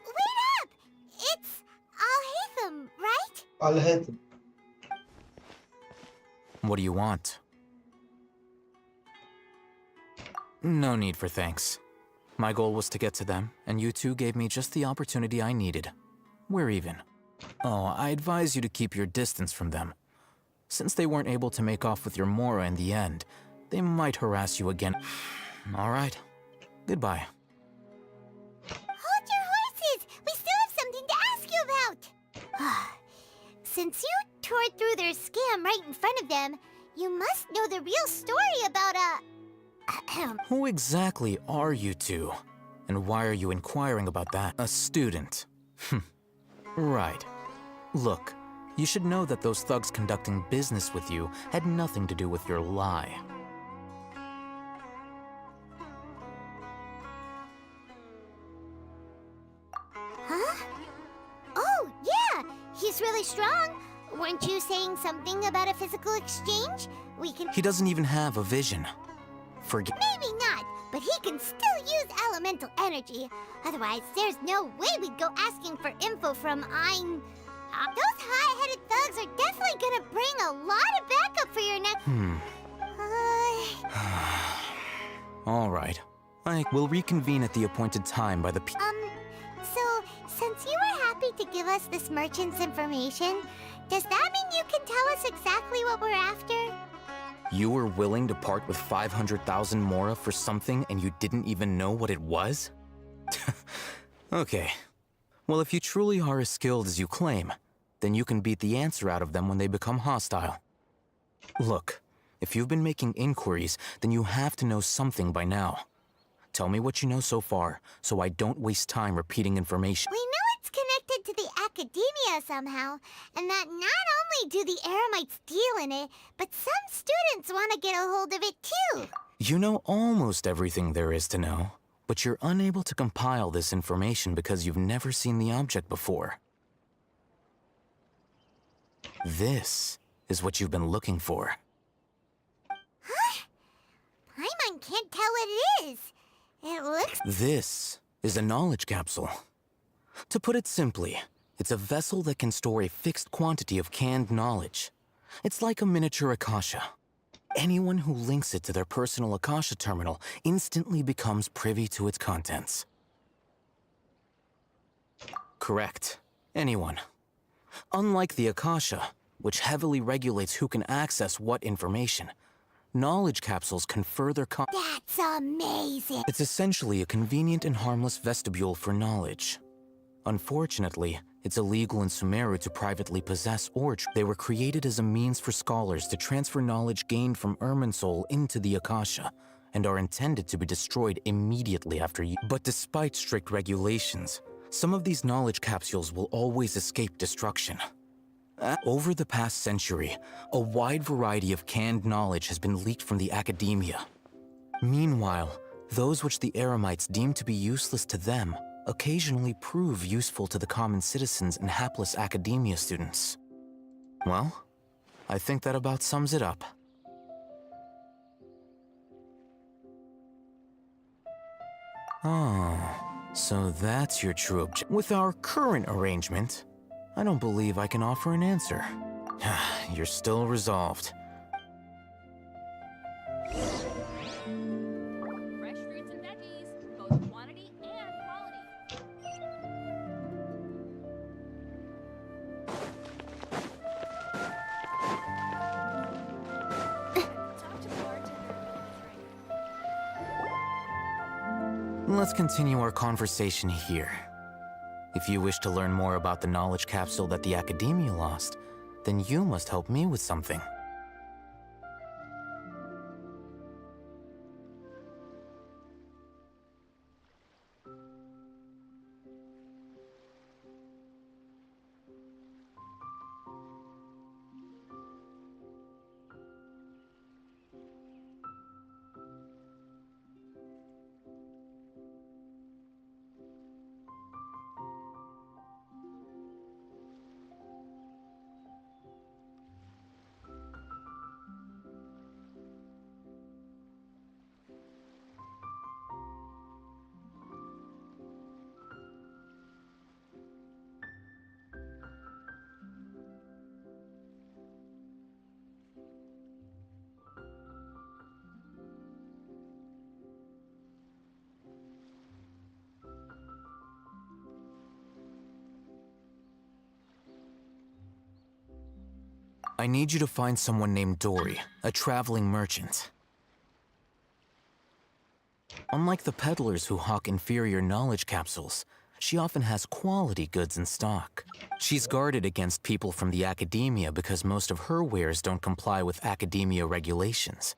Wait up! It's Al-Haytham, right? Al-Haytham. What do you want? No need for thanks. My goal was to get to them, and you two gave me just the opportunity I needed. We're even. Oh, I advise you to keep your distance from them. Since they weren't able to make off with your Mora in the end, they might harass you again. All right. Goodbye. Hold your horses! We still have something to ask you about! Since you tore through their scam right in front of them, you must know the real story about Who exactly are you two? And why are you inquiring about that? A student. Right. Look, you should know that those thugs conducting business with you had nothing to do with your lie. Huh? Oh, yeah! He's really strong. Weren't you saying something about a physical exchange? We can... He doesn't even have a vision. Forget... Maybe not, but he can still use elemental energy. Otherwise, there's no way we'd go asking for info from Ein... those hot-headed thugs are definitely gonna bring a lot of backup for your next... All right. I will reconvene at the appointed time by the So, since you were happy to give us this merchant's information, does that mean you can tell us exactly what we're after? You were willing to part with 500,000 Mora for something and you didn't even know what it was? Okay. Well, if you truly are as skilled as you claim, then you can beat the answer out of them when they become hostile. Look, If you've been making inquiries, then you have to know something by now. Tell me what you know so far, so I don't waste time repeating information. We know it's connected to the academia somehow, and that not only do the Eremites deal in it, but some students want to get a hold of it too. You know almost everything there is to know, but you're unable to compile this information because you've never seen the object before. This is what you've been looking for. Huh? Paimon can't tell what it is. It looks... This is a knowledge capsule. To put it simply, it's a vessel that can store a fixed quantity of canned knowledge. It's like a miniature Akasha. Anyone who links it to their personal Akasha terminal instantly becomes privy to its contents. Correct. Anyone. Unlike the Akasha, which heavily regulates who can access what information, knowledge capsules can further That's amazing! It's essentially a convenient and harmless vestibule for knowledge. Unfortunately, it's illegal in Sumeru to privately possess or they were created as a means for scholars to transfer knowledge gained from Irminsul into the Akasha, and are intended to be destroyed immediately after use. But despite strict regulations, some of these knowledge capsules will always escape destruction. Over the past century, a wide variety of canned knowledge has been leaked from the academia. Meanwhile, those which the Eremites deem to be useless to them occasionally prove useful to the common citizens and hapless academia students. Well, I think that about sums it up. Oh, so that's your true objective. With our current arrangement, I don't believe I can offer an answer. You're still resolved. Fresh fruits and veggies, both quantity and quality. Talk to the bartender. Let's continue our conversation here. If you wish to learn more about the knowledge capsule that the Academia lost, then you must help me with something. I need you to find someone named Dory, a traveling merchant. Unlike the peddlers who hawk inferior knowledge capsules, she often has quality goods in stock. She's guarded against people from the academia because most of her wares don't comply with academia regulations.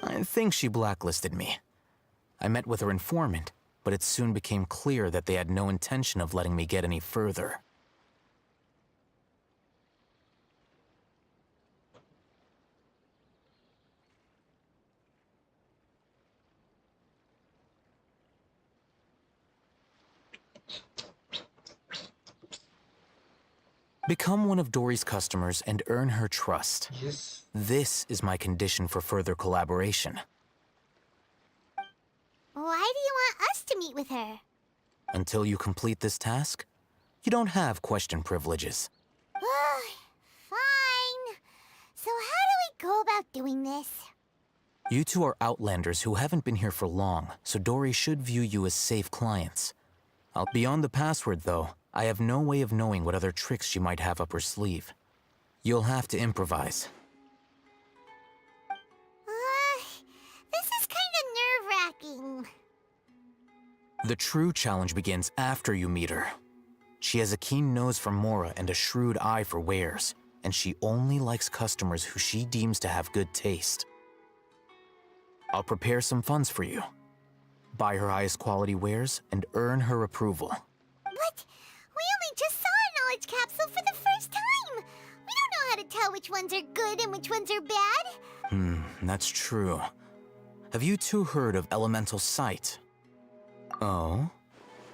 I think she blacklisted me. I met with her informant, but it soon became clear that they had no intention of letting me get any further. Become one of Dory's customers and earn her trust. Yes. This is my condition for further collaboration. Why do you want us to meet with her? Until you complete this task, you don't have question privileges. Fine. So how do we go about doing this? You two are outlanders who haven't been here for long, so Dory should view you as safe clients. Beyond the password, though, I have no way of knowing what other tricks she might have up her sleeve. You'll have to improvise. This is kind of nerve-wracking. The true challenge begins after you meet her. She has a keen nose for Mora and a shrewd eye for wares, and she only likes customers who she deems to have good taste. I'll prepare some funds for you. Buy her highest quality wares and earn her approval. But we only just saw a knowledge capsule for the first time. We don't know how to tell which ones are good and which ones are bad. That's true. Have you two heard of elemental sight? Oh,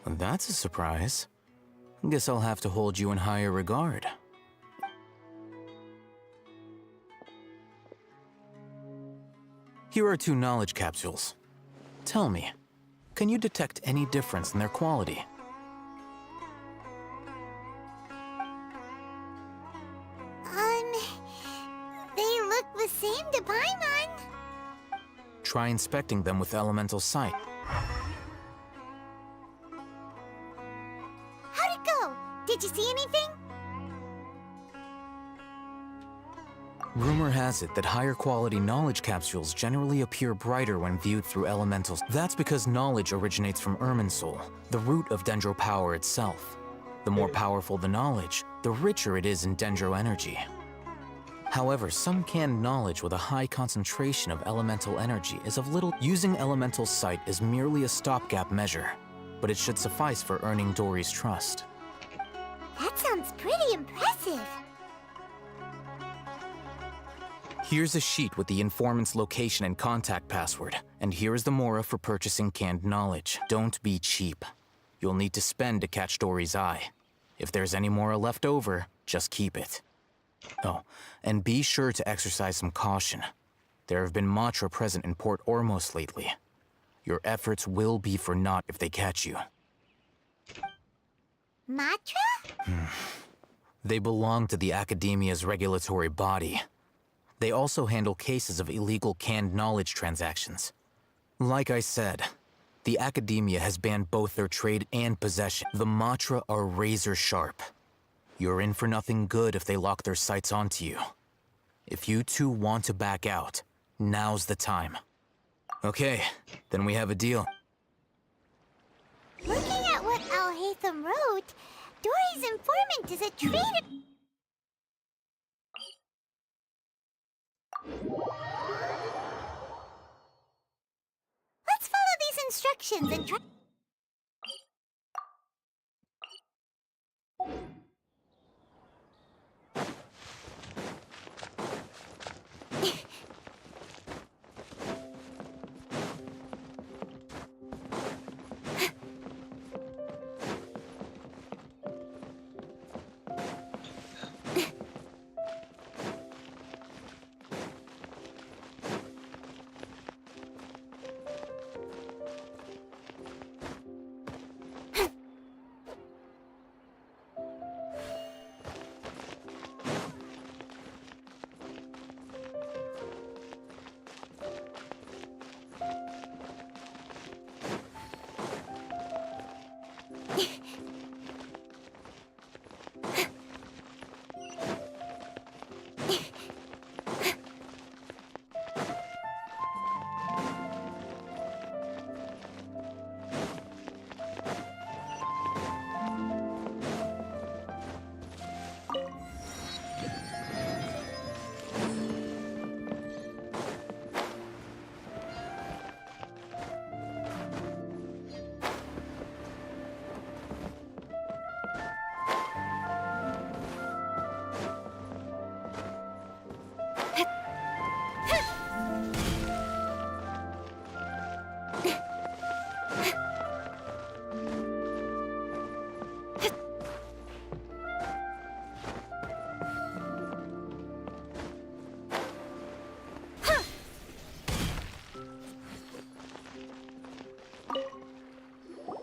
that's a surprise. Guess I'll have to hold you in higher regard. Here are 2 knowledge capsules. Tell me, can you detect any difference in their quality? They look the same to Paimon. Try inspecting them with elemental sight. How'd it go? Did you see anything? Rumor has it that higher quality knowledge capsules generally appear brighter when viewed through elementals. That's because knowledge originates from Irminsul, the root of Dendro power itself. The more powerful the knowledge, the richer it is in Dendro energy. However, some canned knowledge with a high concentration of elemental energy is of little. Using elemental sight is merely a stopgap measure, but it should suffice for earning Dory's trust. That sounds pretty impressive. Here's a sheet with the informant's location and contact password, and here's the mora for purchasing canned knowledge. Don't be cheap. You'll need to spend to catch Dory's eye. If there's any mora left over, just keep it. Oh, and be sure to exercise some caution. There have been Matra present in Port Ormos lately. Your efforts will be for naught if they catch you. Matra? They belong to the Academia's regulatory body. They also handle cases of illegal canned knowledge transactions. Like I said, the Academia has banned both their trade and possession. The Matra are razor sharp. You're in for nothing good if they lock their sights onto you. If you two want to back out, now's the time. Okay, then we have a deal. Looking at what Al-Haytham wrote, Dory's informant is a traitor. Let's follow these instructions and try.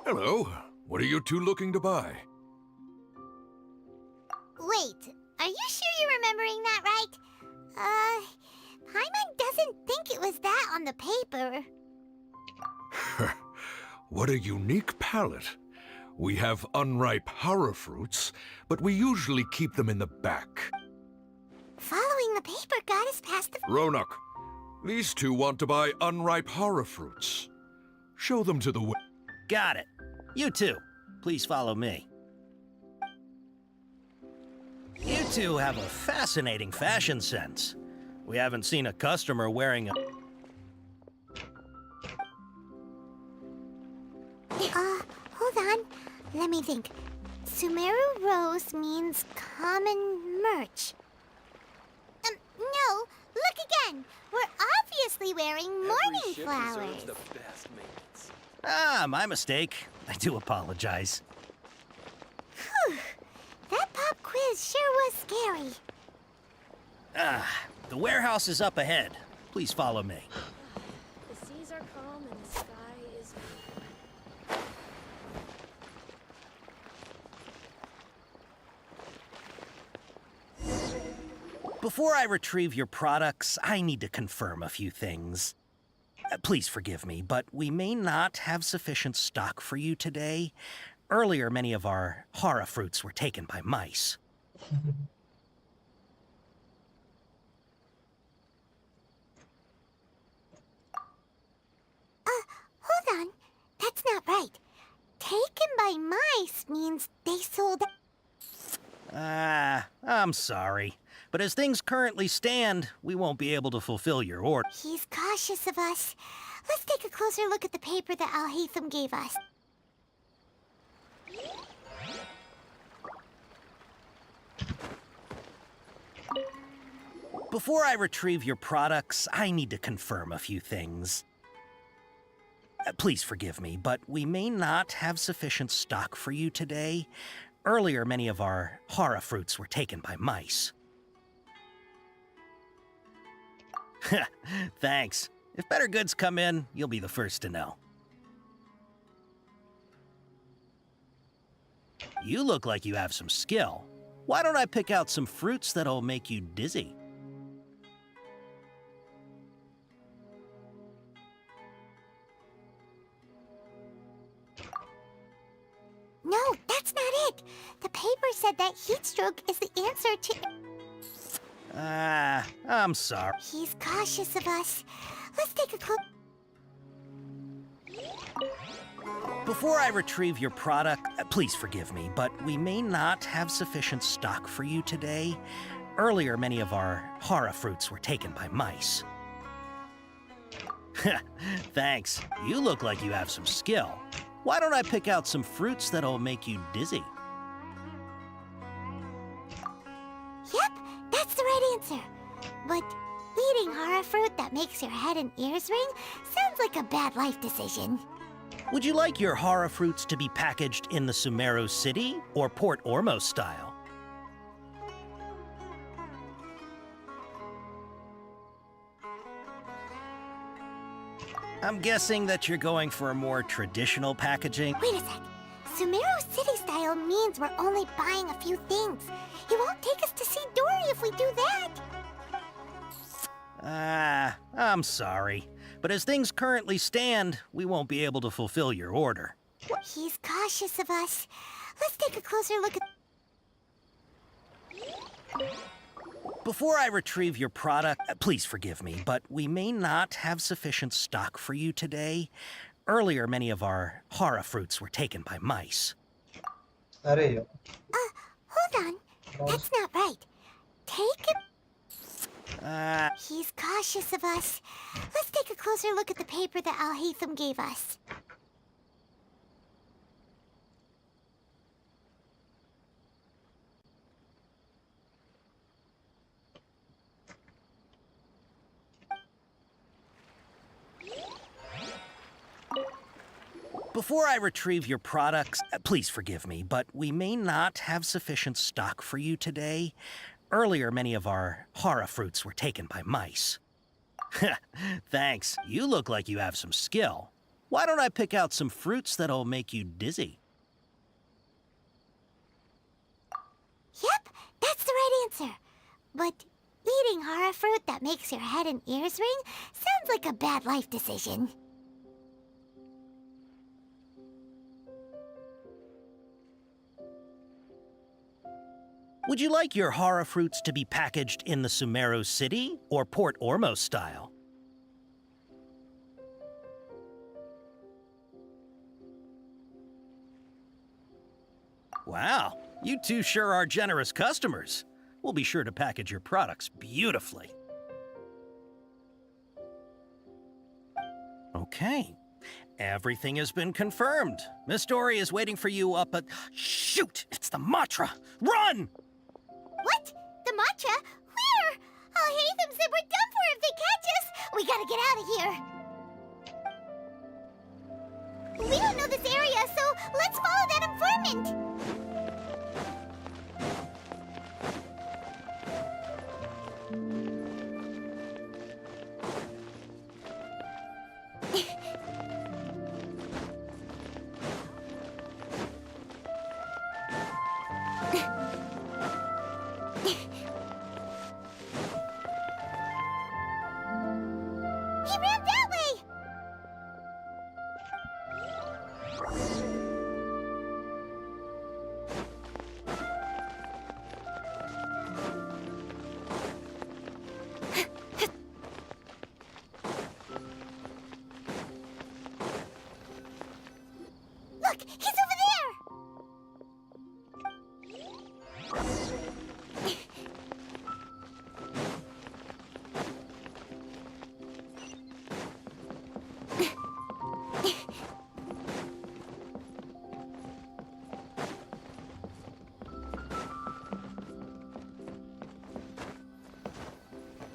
Hello. What are you two looking to buy? Wait, are you sure you're remembering that right? Paimon doesn't think it was that on the paper. What a unique palate. We have unripe hara fruits, but we usually keep them in the back. Following the paper got us past the... Ronak, these two want to buy unripe hara fruits. Show them to the... Got it. You two, please follow me. You two have a fascinating fashion sense. We haven't seen a customer wearing a... Hold on. Let me think. Sumeru Rose means common merch. No, look again. We're obviously wearing morning flowers. Ah, my mistake. I do apologize. Whew. That pop quiz sure was scary. Ah, the warehouse is up ahead. Please follow me. The seas are calm and the sky is Before I retrieve your products, I need to confirm a few things. Please forgive me, but we may not have sufficient stock for you today. Earlier, many of our hara fruits were taken by mice. Hold on. That's not right. Taken by mice means they sold... Ah, I'm sorry. But as things currently stand, we won't be able to fulfill your order. He's cautious of us. Let's take a closer look at the paper that Al-Haytham gave us. Before I retrieve your products, I need to confirm a few things. Please forgive me, but we may not have sufficient stock for you today. Earlier, many of our hara fruits were taken by mice. Thanks. If better goods come in, you'll be the first to know. You look like you have some skill. Why don't I pick out some fruits that'll make you dizzy? No, that's not it. The paper said that heat stroke is the answer to... Ah, I'm sorry. He's cautious of us. Let's take a closer... Before I retrieve your product, please forgive me, but we may not have sufficient stock for you today. Earlier, many of our hara fruits were taken by mice. Thanks. You look like you have some skill. Why don't I pick out some fruits that'll make you dizzy? Yep, that's the right answer. But eating hara fruit that makes your head and ears ring sounds like a bad life decision. Would you like your hara fruits to be packaged in the Sumeru City or Port Ormos style? I'm guessing that you're going for a more traditional packaging. Wait a sec. Sumeru City style means we're only buying a few things. He won't take us to see Dory if we do that. Ah, I'm sorry. But as things currently stand, we won't be able to fulfill your order. He's cautious of us. Let's take a closer look at... Before I retrieve your product, please forgive me, but we may not have sufficient stock for you today. Earlier, many of our hara fruits were taken by mice. अरे hold on. That's not right. Taken... He's cautious of us. Let's take a closer look at the paper that Al-Haytham gave us. Before I retrieve your products, please forgive me, but we may not have sufficient stock for you today. Earlier, many of our hara fruits were taken by mice. Thanks. You look like you have some skill. Why don't I pick out some fruits that'll make you dizzy? Yep, that's the right answer. But eating hara fruit that makes your head and ears ring sounds like a bad life decision. Would you like your hara fruits to be packaged in the Sumeru City or Port Ormos style? Wow, you two sure are generous customers. We'll be sure to package your products beautifully. Okay. Everything has been confirmed. Miss Dory is waiting for you up at... Shoot! It's the Matra! Run! What? The matcha? Where? Oh, Hatham said we're done for if they catch us. We gotta get out of here. We don't know this area, so let's follow that informant. He ran that way! Look, he's over there!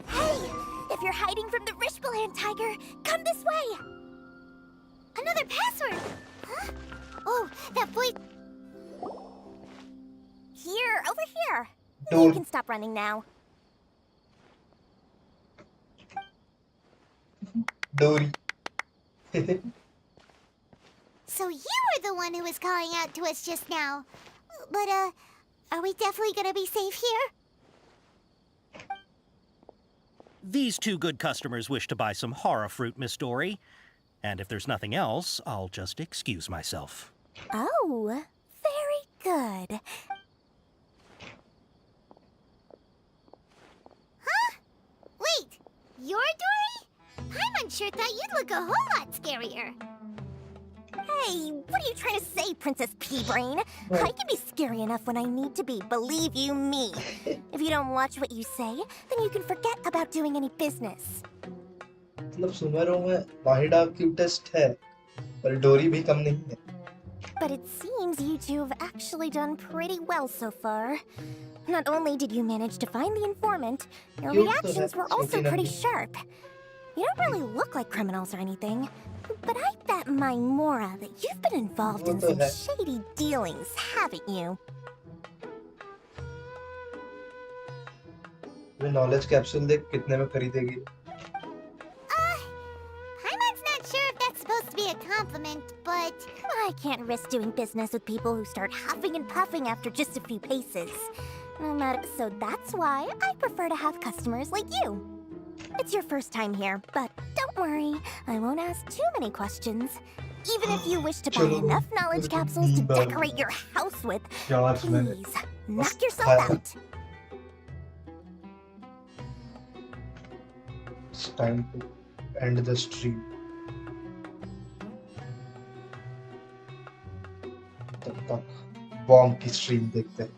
Hey, if you're hiding from the Rishbaland tiger, come this way. Another password. Huh? Oh, that voice. Here, over here. You can stop running now. Dory. So you were the one who was calling out to us just now. But, are we definitely gonna be safe here? These two good customers wish to buy some horror fruit, Miss Dory. And if there's nothing else, I'll just excuse myself. Oh, very good. Huh? Wait, you're Dory? Paimon sure thought you'd look a whole lot scarier. Hey, what are you trying to say, Princess Pea-Brain? I can be scary enough when I need to be, believe you me. If you don't watch what you say, then you can forget about doing any business. मतलब सुन रहा हूँ मैं नाहिडा cutest है पर डोरी भी कम नहीं है. But it seems you two have actually done pretty well so far. Not only did you manage to find the informant, your reactions were also pretty sharp. You don't really look like criminals or anything, but I bet my Mora that you've been involved in some shady dealings, haven't you? ये knowledge capsule देख कितने में खरीदेगी. Paimon's not sure if that's supposed to be a compliment, but I can't risk doing business with people who start huffing and puffing after just a few paces. So that's why I prefer to have customers like you. It's your first time here, but don't worry, I won't ask too many questions. Even if you wish to buy enough knowledge capsules to decorate your house with, please, knock yourself out. It's time to end the stream. तब तक bomb की stream देखते हैं.